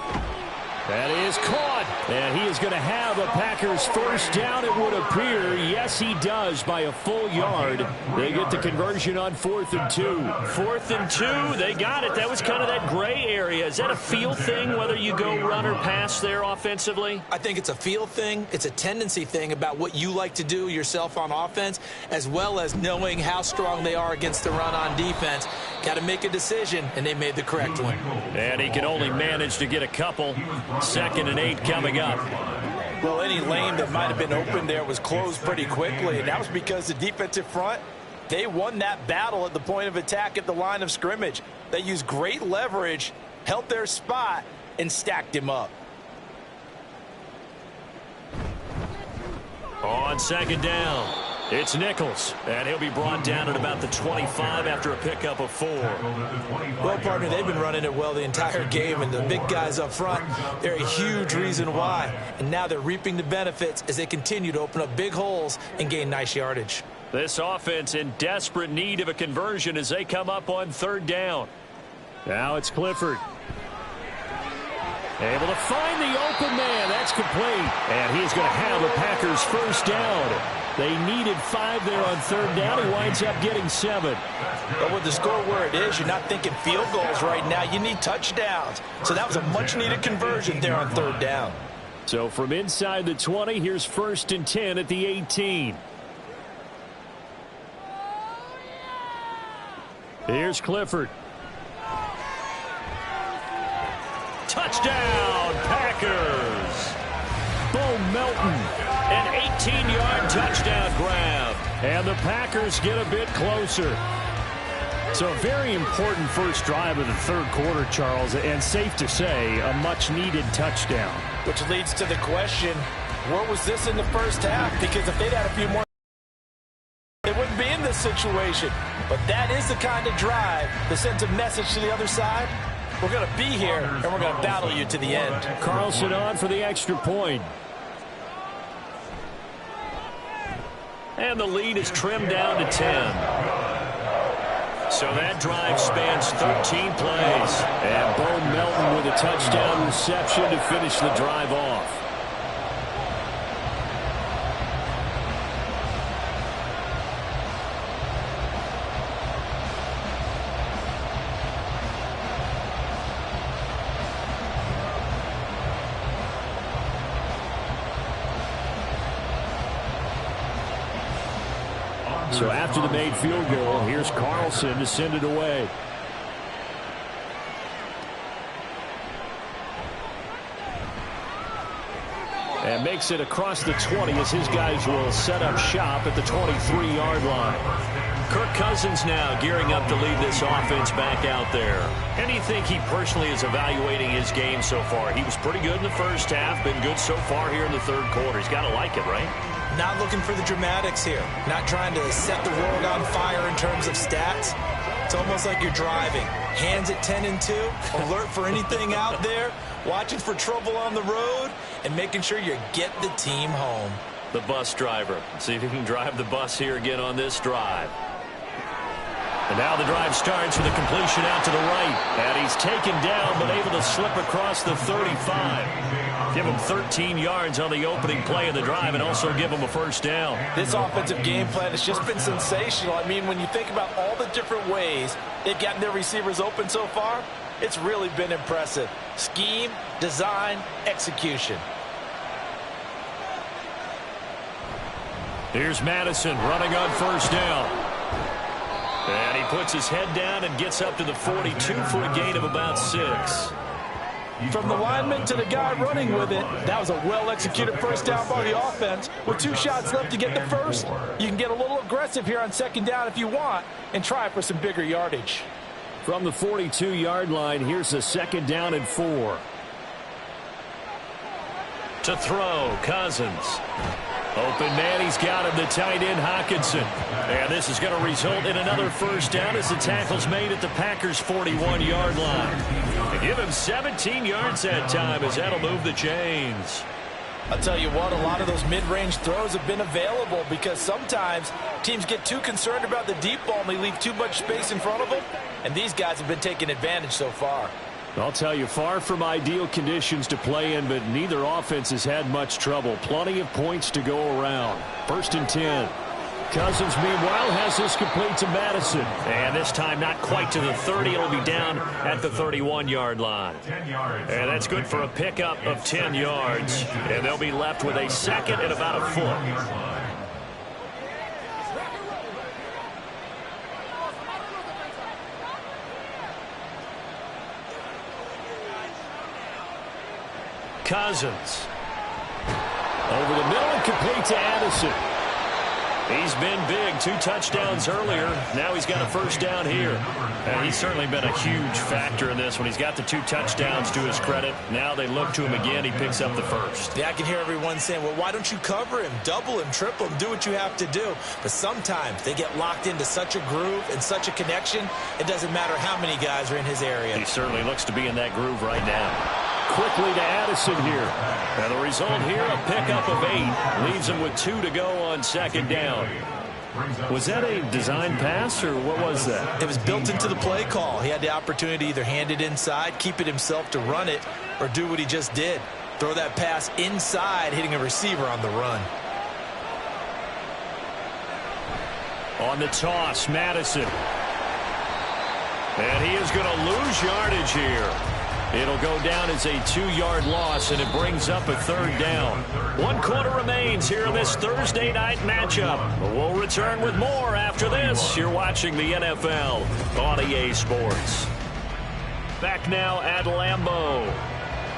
That is caught, and he is going to have a Packers first down, it would appear. Yes, he does, by a full yard. They get the conversion on 4th and 2. 4th and 2, they got it. That was kind of that gray area. Is that a feel thing, whether you go run or pass there offensively? I think it's a feel thing. It's a tendency thing about what you like to do yourself on offense, as well as knowing how strong they are against the run on defense. Got to make a decision, and they made the correct one. And he can only manage to get a couple. 2nd and 8 coming up. Well, any lane that might have been open there was closed pretty quickly, and that was because the defensive front, they won that battle at the point of attack at the line of scrimmage. They used great leverage, held their spot, and stacked him up. On 2nd down, it's Nichols, and he'll be brought down at about the 25 after a pickup of 4. Well, partner, they've been running it well the entire game, and the big guys up front, they're a huge reason why. And now they're reaping the benefits as they continue to open up big holes and gain nice yardage. This offense in desperate need of a conversion as they come up on 3rd down. Now it's Clifford. Able to find the open man. That's complete. And he's going to have the Packers first down. They needed 5 there on 3rd down. He winds up getting 7. But with the score where it is, you're not thinking field goals right now. You need touchdowns. So that was a much-needed conversion there on 3rd down. So from inside the 20, here's 1st and 10 at the 18. Here's Clifford. Touchdown, Packers. Bo Melton, an 18-yard touchdown grab. And the Packers get a bit closer. So a very important first drive of the 3rd quarter, Charles, and safe to say, a much-needed touchdown. Which leads to the question, where was this in the first half? Because if they'd had a few more situation. But that is the kind of drive that sends a message to the other side. We're going to be here, and we're going to battle you to the end. Carlson on for the extra point. And the lead is trimmed down to 10. So that drive spans 13 plays. And Bo Melton with a touchdown reception to finish the drive off. So after the made field goal, here's Carlson to send it away. And makes it across the 20 as his guys will set up shop at the 23-yard line. Kirk Cousins now gearing up to lead this offense back out there. And do you think he personally is evaluating his game so far? He was pretty good in the first half, been good so far here in the third quarter. He's got to like it, right? Not looking for the dramatics here. Not trying to set the world on fire in terms of stats. It's almost like you're driving. Hands at 10 and 2, alert for anything out there, watching for trouble on the road, and making sure you get the team home. The bus driver. See if he can drive the bus here again on this drive. And now the drive starts with a completion out to the right. And he's taken down, but able to slip across the 35. Give him 13 yards on the opening play of the drive and also give him a first down. This offensive game plan has just been sensational. I mean, when you think about all the different ways they've gotten their receivers open so far, it's really been impressive. Scheme, design, execution. Here's Madison running on first down. And he puts his head down and gets up to the 42 for a gain of about 6. From the lineman to the guy running with it, that was a well-executed first down by the offense. With 2 shots left to get the first, you can get a little aggressive here on second down if you want and try for some bigger yardage. From the 42-yard line, here's a second down and 4. To throw, Cousins. Open man, he's got him, the tight end, Hockenson. And this is going to result in another first down as the tackle's made at the Packers' 41-yard line. And give him 17 yards that time as that'll move the chains. I'll tell you what, a lot of those mid-range throws have been available because sometimes teams get too concerned about the deep ball and they leave too much space in front of them. And these guys have been taking advantage so far. I'll tell you, far from ideal conditions to play in, but neither offense has had much trouble. Plenty of points to go around. 1st and 10. Cousins, meanwhile, has this complete to Madison. And this time not quite to the 30. It'll be down at the 31-yard line. And that's good for a pickup of 10 yards. And they'll be left with a second and about a foot. Cousins. Over the middle and complete to Addison. He's been big. 2 touchdowns earlier. Now he's got a first down here. And he's certainly been a huge factor in this when he's got the 2 touchdowns to his credit. Now they look to him again. He picks up the first. Yeah, I can hear everyone saying, well, why don't you cover him, double him, triple him, do what you have to do. But sometimes they get locked into such a groove and such a connection, it doesn't matter how many guys are in his area. He certainly looks to be in that groove right now. Quickly to Addison here. And the result here, a pickup of 8. Leaves him with 2 to go on second down. Was that a design pass, or what was that? It was built into the play call. He had the opportunity to either hand it inside, keep it himself to run it, or do what he just did. Throw that pass inside, hitting a receiver on the run. On the toss, Madison. And he is going to lose yardage here. It'll go down as a 2-yard loss, and it brings up a third down. 1 quarter remains here in this Thursday night matchup. We'll return with more after this. You're watching the NFL on EA Sports. Back now at Lambeau.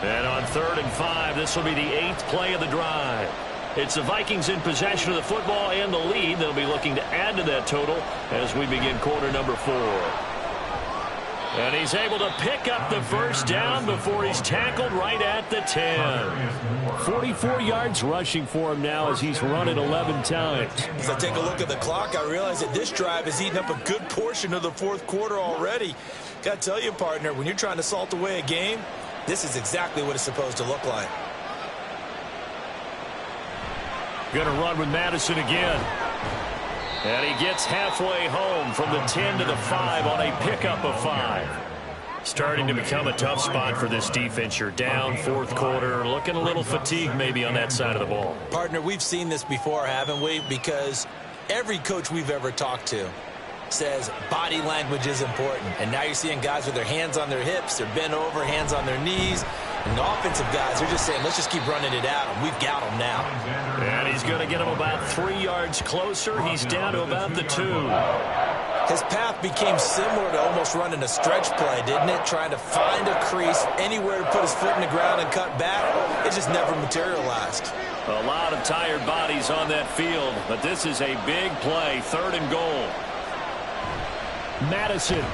And on 3rd and 5, this will be the 8th play of the drive. It's the Vikings in possession of the football and the lead. They'll be looking to add to that total as we begin quarter number 4. And he's able to pick up the first down before he's tackled right at the 10. 44 yards rushing for him now as he's run it 11 times. As I take a look at the clock, I realize that this drive has eaten up a good portion of the fourth quarter already. Got to tell you, partner, when you're trying to salt away a game, this is exactly what it's supposed to look like. Going to run with Madison again. And he gets halfway home from the 10 to the 5 on a pickup of 5. Starting to become a tough spot for this defense. You're down fourth quarter, looking a little fatigued maybe on that side of the ball. Partner, we've seen this before, haven't we? Because every coach we've ever talked to says body language is important. And now you're seeing guys with their hands on their hips, they're bent over, hands on their knees. And the offensive guys are just saying, let's just keep running it out, and we've got them now. And he's going to get him about 3 yards closer. He's down to about the 2. His path became similar to almost running a stretch play, didn't it? Trying to find a crease, anywhere to put his foot in the ground and cut back. It just never materialized. A lot of tired bodies on that field, but this is a big play, 3rd and goal. Madison.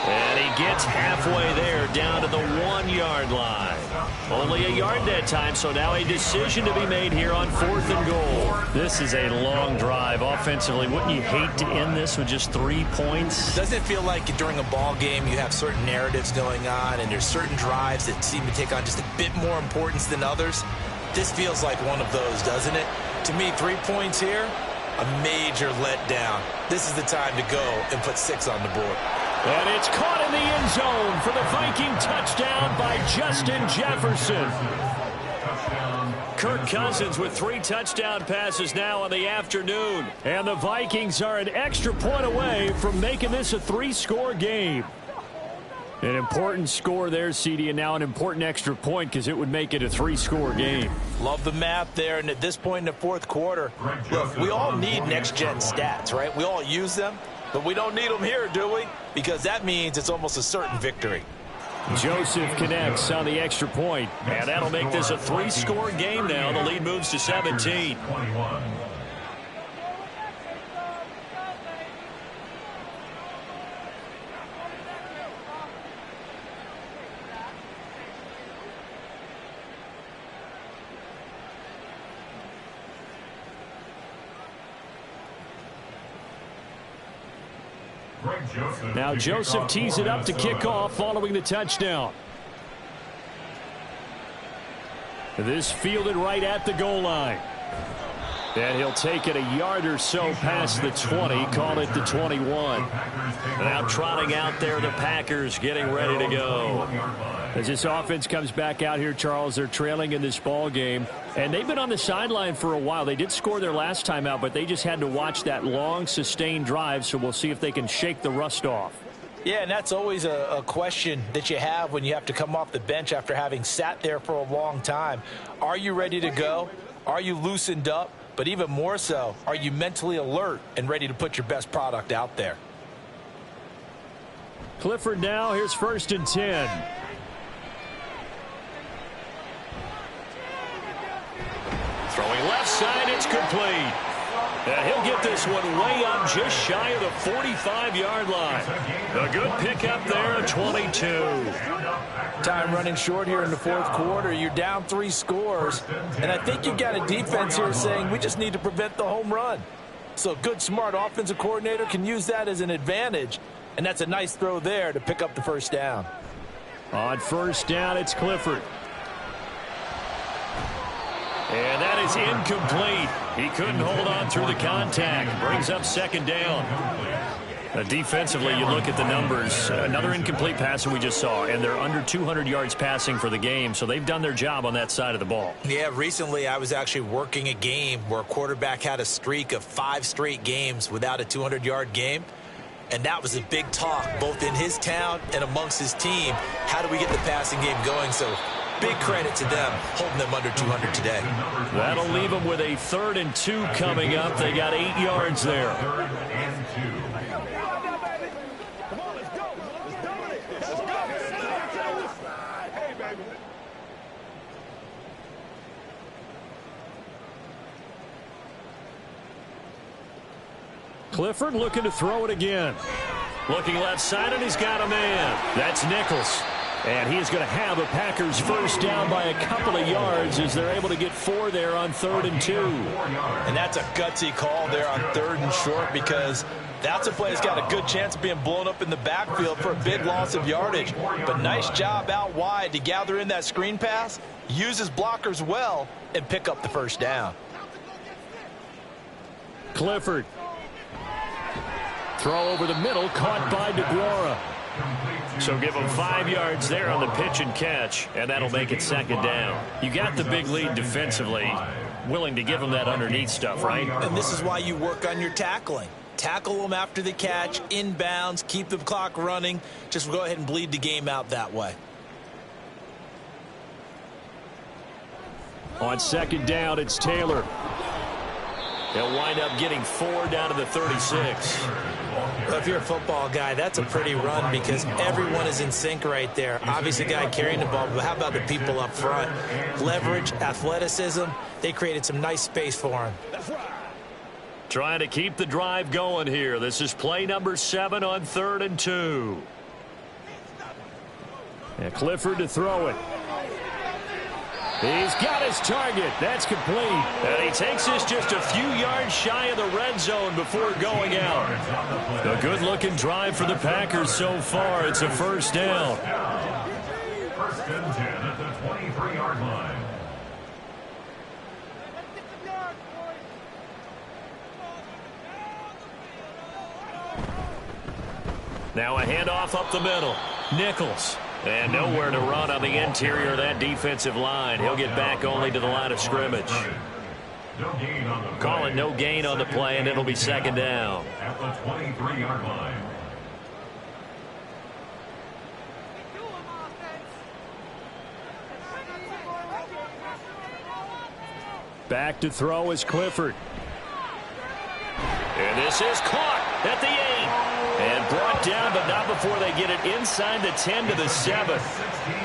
And he gets halfway there, down to the 1-yard line. Only a yard that time, so now a decision to be made here on 4th and goal. This is a long drive offensively. Wouldn't you hate to end this with just 3 points? Doesn't it feel like during a ball game you have certain narratives going on and there's certain drives that seem to take on just a bit more importance than others? This feels like one of those, doesn't it? To me, 3 points here, a major letdown. This is the time to go and put 6 on the board. And it's caught in the end zone for the Viking touchdown by Justin Jefferson. Kirk Cousins with 3 touchdown passes now in the afternoon. And the Vikings are an extra point away from making this a 3-score game. An important score there, CD, and now an important extra point because it would make it a 3-score game. Love the math there, and at this point in the fourth quarter, look, we all need next-gen stats, right? We all use them, but we don't need them here, do we? Because that means it's almost a certain victory. Joseph connects on the extra point, and that'll make this a 3-score game now. The lead moves to 17. Now Joseph tees it up to kick off following the touchdown. This fielded right at the goal line. And he'll take it a yard or so past the 20, call it the 21. Now trotting out there, the Packers getting ready to go. As this offense comes back out here, Charles, they're trailing in this ball game. And they've been on the sideline for a while. They did score their last time out, but they just had to watch that long, sustained drive, so we'll see if they can shake the rust off. Yeah, and that's always a question that you have when you have to come off the bench after having sat there for a long time. Are you ready to go? Are you loosened up? But even more so, are you mentally alert and ready to put your best product out there? Clifford now, here's 1st and 10. Throwing left side, it's complete. And he'll get this one way up just shy of the 45-yard line. A good pickup there, a 22. Time running short here in the fourth quarter. You're down 3 scores. And I think you've got a defense here saying we just need to prevent the home run. So a good, smart offensive coordinator can use that as an advantage. And that's a nice throw there to pick up the first down. On 1st down, it's Clifford. And that is incomplete. He couldn't hold on through the contact. Brings up 2nd down. Defensively, you look at the numbers. Another incomplete pass that we just saw, and they're under 200 yards passing for the game, so they've done their job on that side of the ball. Yeah, recently I was actually working a game where a quarterback had a streak of 5 straight games without a 200-yard game, and that was a big talk both in his town and amongst his team. How do we get the passing game going? So big credit to them holding them under 200 today. That'll leave them with a 3rd and 2 coming up. They got 8 yards there. 3rd and 2. Clifford looking to throw it again. Looking left side, and he's got a man. That's Nichols. And he is going to have a Packers first down by a couple of yards as they're able to get 4 there on 3rd and 2. And that's a gutsy call there on 3rd and short, because that's a play that's got a good chance of being blown up in the backfield for a big loss of yardage. But nice job out wide to gather in that screen pass, use his blockers well, and pick up the first down. Clifford. Throw over the middle, caught by DeGuara. So give him 5 yards there on the pitch and catch, and that'll make it 2nd down. You got the big lead defensively, willing to give him that underneath stuff, right? And this is why you work on your tackling. Tackle them after the catch, inbounds, keep the clock running. Just go ahead and bleed the game out that way. On 2nd down, it's Taylor. They'll wind up getting 4 down to the 36. Well, if you're a football guy, that's a pretty run because everyone is in sync right there. Obviously, the guy carrying the ball, but how about the people up front? Leverage, athleticism, they created some nice space for him. Trying to keep the drive going here. This is play number 7 on 3rd and 2. And Clifford to throw it. He's got his target. That's complete. And he takes this just a few yards shy of the red zone before going out. A good-looking drive for the Packers so far. It's a first down. 1st and 10 at the 23-yard line. Now a handoff up the middle. Nichols. And nowhere to run on the interior of that defensive line. He'll get back only to the line of scrimmage. Calling no gain on the play, and it'll be 2nd down. At the 23-yard line. Back to throw is Clifford. And this is caught at the 8. And brought down, but not before they get it inside the 10 to the 7.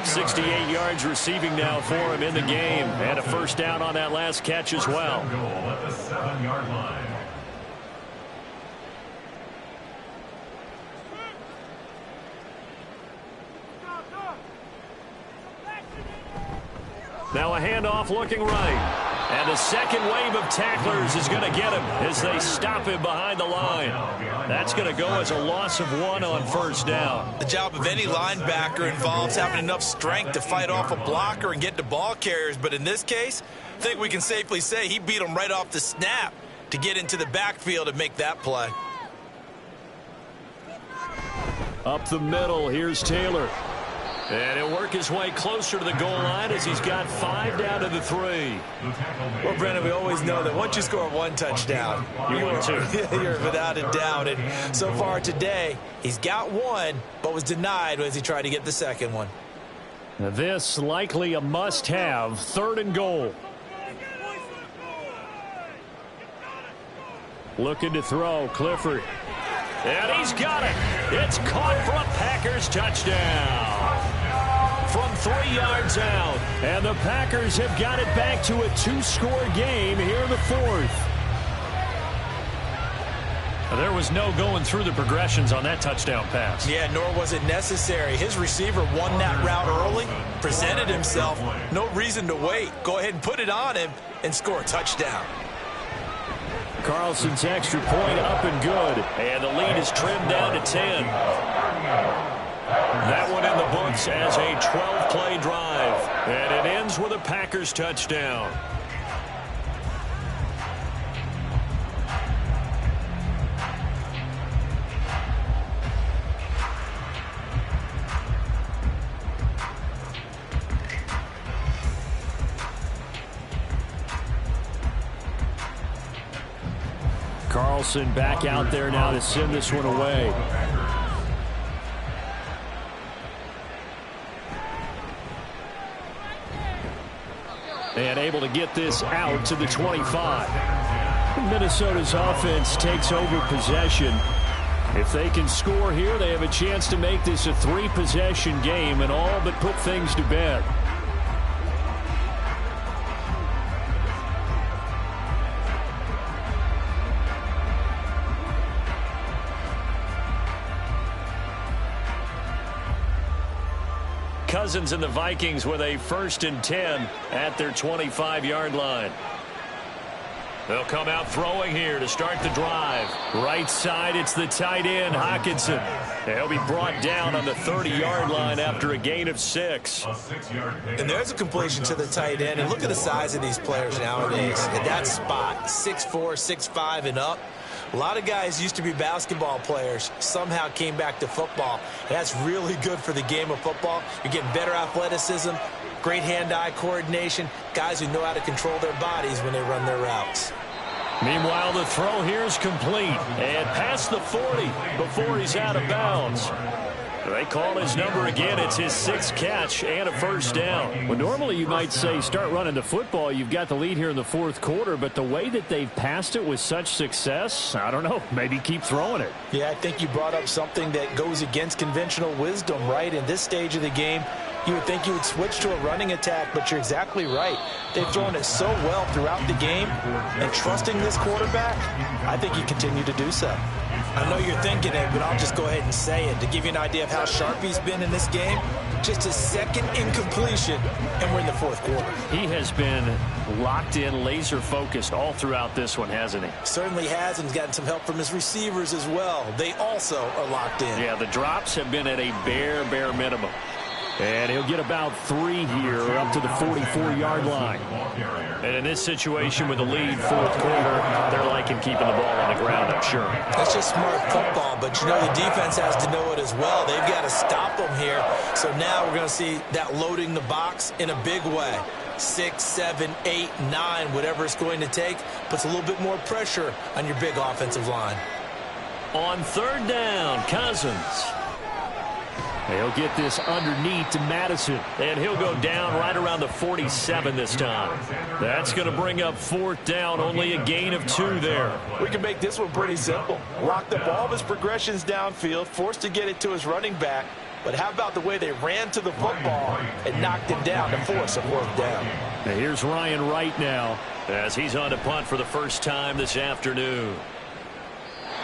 68 yards receiving now for him in the game. And a first down on that last catch as well. Goal at the 7-yard line. Now a handoff looking right. And the second wave of tacklers is going to get him as they stop him behind the line. That's going to go as a loss of 1 on first down. The job of any linebacker involves having enough strength to fight off a blocker and get to ball carriers. But in this case, I think we can safely say he beat him right off the snap to get into the backfield and make that play. Up the middle, here's Taylor. And he'll work his way closer to the goal line as he's got 5 down to the 3. Well, Brennan, we always know that once you score 1 touchdown, you're without a doubt. And so far today, he's got 1, but was denied as he tried to get the second one. Now this likely a must-have, 3rd and goal. Looking to throw, Clifford. And he's got it. It's caught for a Packers touchdown. From 3 yards out. And the Packers have got it back to a 2-score game here in the 4th. There was no going through the progressions on that touchdown pass. Yeah, nor was it necessary. His receiver won that route early, presented himself. No reason to wait. Go ahead and put it on him and score a touchdown. Carlson's extra point up and good. And the lead is trimmed down to 10. That one in the books as a 12-play drive. And it ends with a Packers touchdown. Carlson back out there now to send this one away. And able to get this out to the 25. Minnesota's offense takes over possession. If they can score here, they have a chance to make this a 3-possession game and all but put things to bed. Cousins and the Vikings with a 1st and 10 at their 25-yard line. They'll come out throwing here to start the drive. Right side, it's the tight end, Hockenson. He'll be brought down on the 30-yard line after a gain of 6. And there's a completion to the tight end. And look at the size of these players nowadays. At that spot, 6'4", 6'5", and up. A lot of guys used to be basketball players, somehow came back to football. And that's really good for the game of football. You're getting better athleticism, great hand-eye coordination, guys who know how to control their bodies when they run their routes. Meanwhile, the throw here is complete and past the 40 before he's out of bounds. They call his number again. It's his 6th catch and a 1st down. Well, normally you might say start running the football. You've got the lead here in the 4th quarter, but the way that they've passed it with such success, I don't know, maybe keep throwing it. Yeah, I think you brought up something that goes against conventional wisdom, right? In this stage of the game, you would think you would switch to a running attack, but you're exactly right. They've thrown it so well throughout the game, and trusting this quarterback, I think you continue to do so. I know you're thinking it, but I'll just go ahead and say it. To give you an idea of how sharp he's been in this game, just his 2nd incompletion, and we're in the 4th quarter. He has been locked in, laser-focused all throughout this one, hasn't he? Certainly has, and he's gotten some help from his receivers as well. They also are locked in. Yeah, the drops have been at a bare minimum. And he'll get about 3 here up to the 44-yard line. And in this situation with the lead, 4th quarter, they're liking keeping the ball on the ground, I'm sure. That's just smart football, but you know the defense has to know it as well. They've got to stop them here. So now we're going to see that loading the box in a big way. 6, 7, 8, 9, whatever it's going to take, puts a little bit more pressure on your big offensive line. On 3rd down, Cousins. He'll get this underneath to Madison. And he'll go down right around the 47 this time. That's going to bring up 4th down, only a gain of 2 there. We can make this one pretty simple. Locked up all of his progressions downfield, forced to get it to his running back. But how about the way they ran to the football and knocked him down to force a 4th down? Now here's Ryan Wright now, as he's on to punt for the first time this afternoon.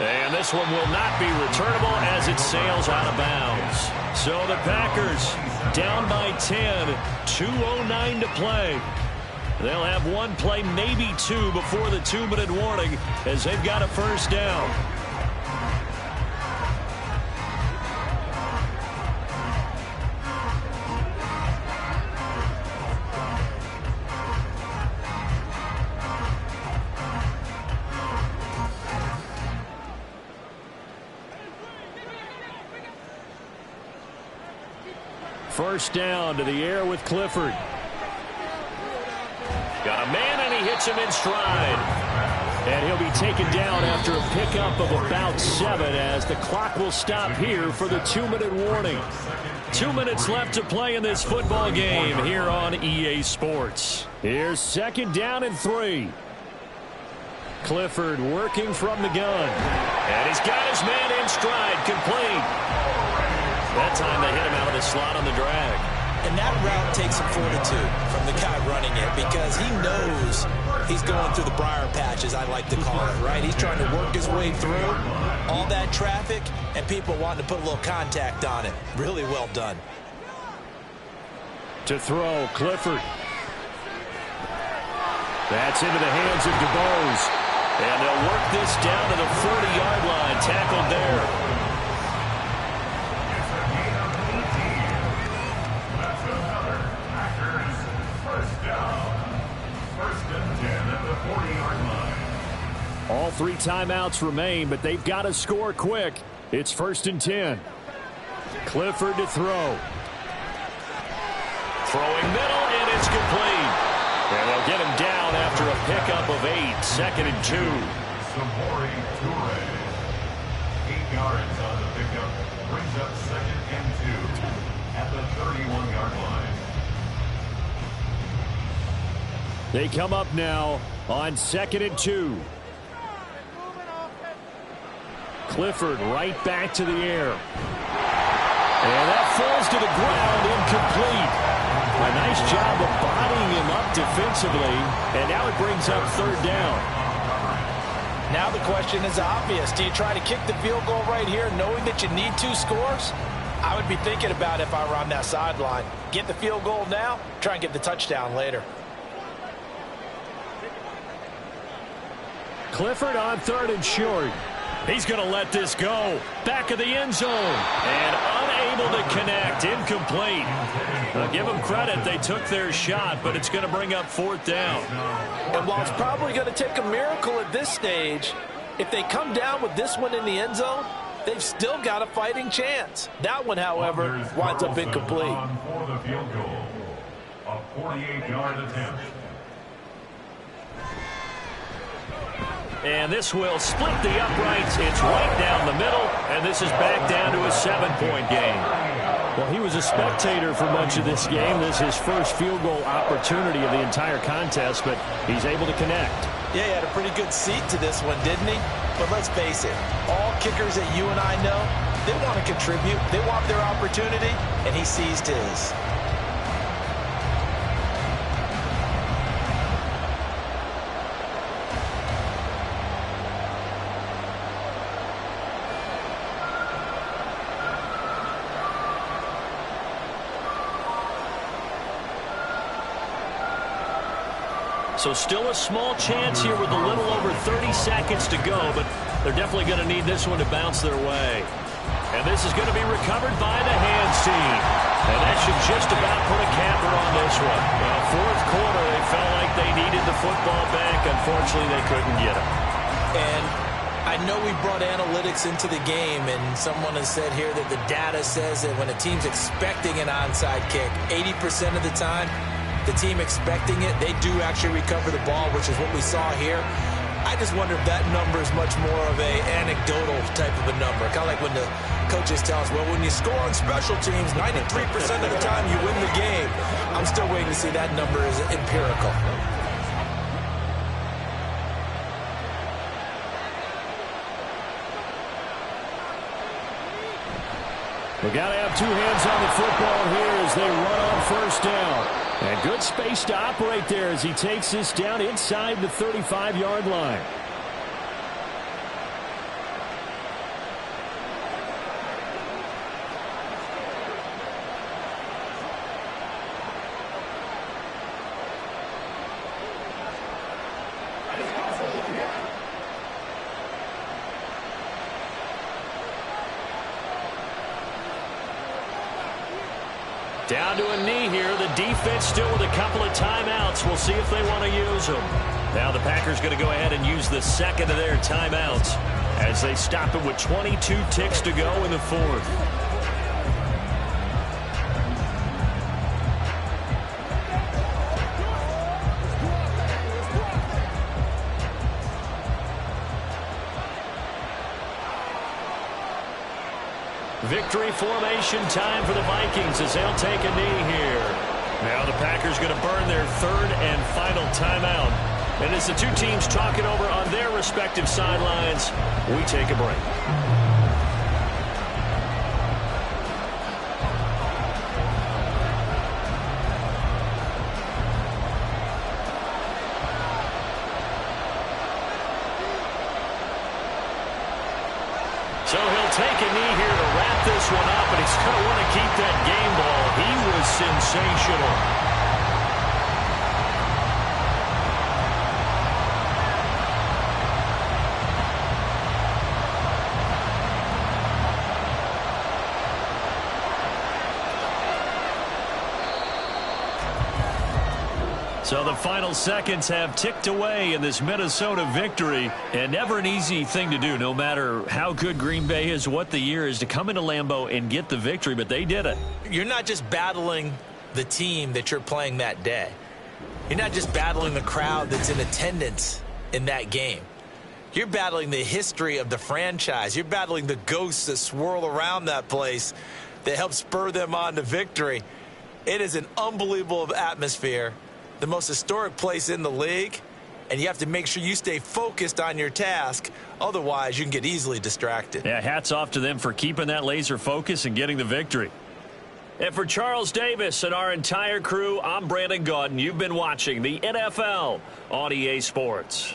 And this one will not be returnable as it sails out of bounds. So the Packers down by 10, 2:09 to play. They'll have 1 play, maybe 2 before the 2-minute warning as they've got a 1st down. First down to the air with Clifford. Got a man, and he hits him in stride. And he'll be taken down after a pickup of about 7 as the clock will stop here for the 2-minute warning. 2 minutes left to play in this football game here on EA Sports. Here's 2nd down and 3. Clifford working from the gun. And he's got his man in stride, complete. That time they hit him out of the slot on the drag. And that route takes some fortitude from the guy running it because he knows he's going through the briar patch, as I like to call it, right? He's trying to work his way through all that traffic and people wanting to put a little contact on it. Really well done. To throw, Clifford. That's into the hands of DeBose. And they'll work this down to the 40-yard line, tackled there. All 3 timeouts remain, but they've got to score quick. It's 1st and 10. Clifford to throw. Throwing middle, and it's complete. And they'll get him down after a pickup of 8, 2nd and 2. Samori Toure. 8 yards on the pickup. Brings up 2nd and 2 at the 31-yard line. They come up now on 2nd and 2. Clifford right back to the air. And that falls to the ground, incomplete. A nice job of bodying him up defensively, and now it brings up 3rd down. Now the question is obvious. Do you try to kick the field goal right here knowing that you need 2 scores? I would be thinking about if I were on that sideline. Get the field goal now, try and get the touchdown later. Clifford on 3rd and short. He's going to let this go. Back of the end zone. And unable to connect. Incomplete. Now, give them credit. They took their shot, but it's going to bring up 4th down. And while it's probably going to take a miracle at this stage, if they come down with this one in the end zone, they've still got a fighting chance. That one, however, winds up incomplete. For the field goal, a 48-yard attempt. And this will split the uprights. It's right down the middle, and this is back down to a 7-point game. Well, he was a spectator for much of this game. This is his first field goal opportunity of the entire contest, but he's able to connect. Yeah, he had a pretty good seat to this one, didn't he? But let's face it, all kickers that you and I know, they want to contribute. They want their opportunity, and he seized his. So still a small chance here with a little over 30 seconds to go, but they're definitely going to need this one to bounce their way. And this is going to be recovered by the hands team. And that should just about put a capper on this one. Well, 4th quarter, they felt like they needed the football back. Unfortunately, they couldn't get it. And I know we brought analytics into the game, and someone has said here that the data says that when a team's expecting an onside kick, 80% of the time, the team expecting it, they do actually recover the ball, which is what we saw here. I just wonder if that number is much more of a anecdotal type of a number. Kind of like when the coaches tell us, well, when you score on special teams, 93% of the time you win the game. I'm still waiting to see that number is empirical. We got to have 2 hands on the football here as they run on 1st down. And good space to operate there as he takes this down inside the 35-yard line. Down to a knee here. The defense still with a couple of timeouts. We'll see if they want to use them. Now the Packers going to go ahead and use the second of their timeouts as they stop it with 22 ticks to go in the 4th. Victory formation time for the Vikings as they'll take a knee here. Now the Packers going to burn their 3rd and final timeout. And as the two teams talk it over on their respective sidelines, we take a break. So he'll take a knee here to wrap this one up, and he's going to want to keep that game ball. He was sensational. So the final seconds have ticked away in this Minnesota victory, and never an easy thing to do, no matter how good Green Bay is, what the year is, to come into Lambeau and get the victory, but they did it. You're not just battling the team that you're playing that day. You're not just battling the crowd that's in attendance in that game. You're battling the history of the franchise. You're battling the ghosts that swirl around that place that help spur them on to victory. It is an unbelievable atmosphere. The most historic place in the league, and you have to make sure you stay focused on your task. Otherwise, you can get easily distracted. Yeah, hats off to them for keeping that laser focus and getting the victory. And for Charles Davis and our entire crew, I'm Brandon Gaudin. You've been watching the NFL on EA Sports.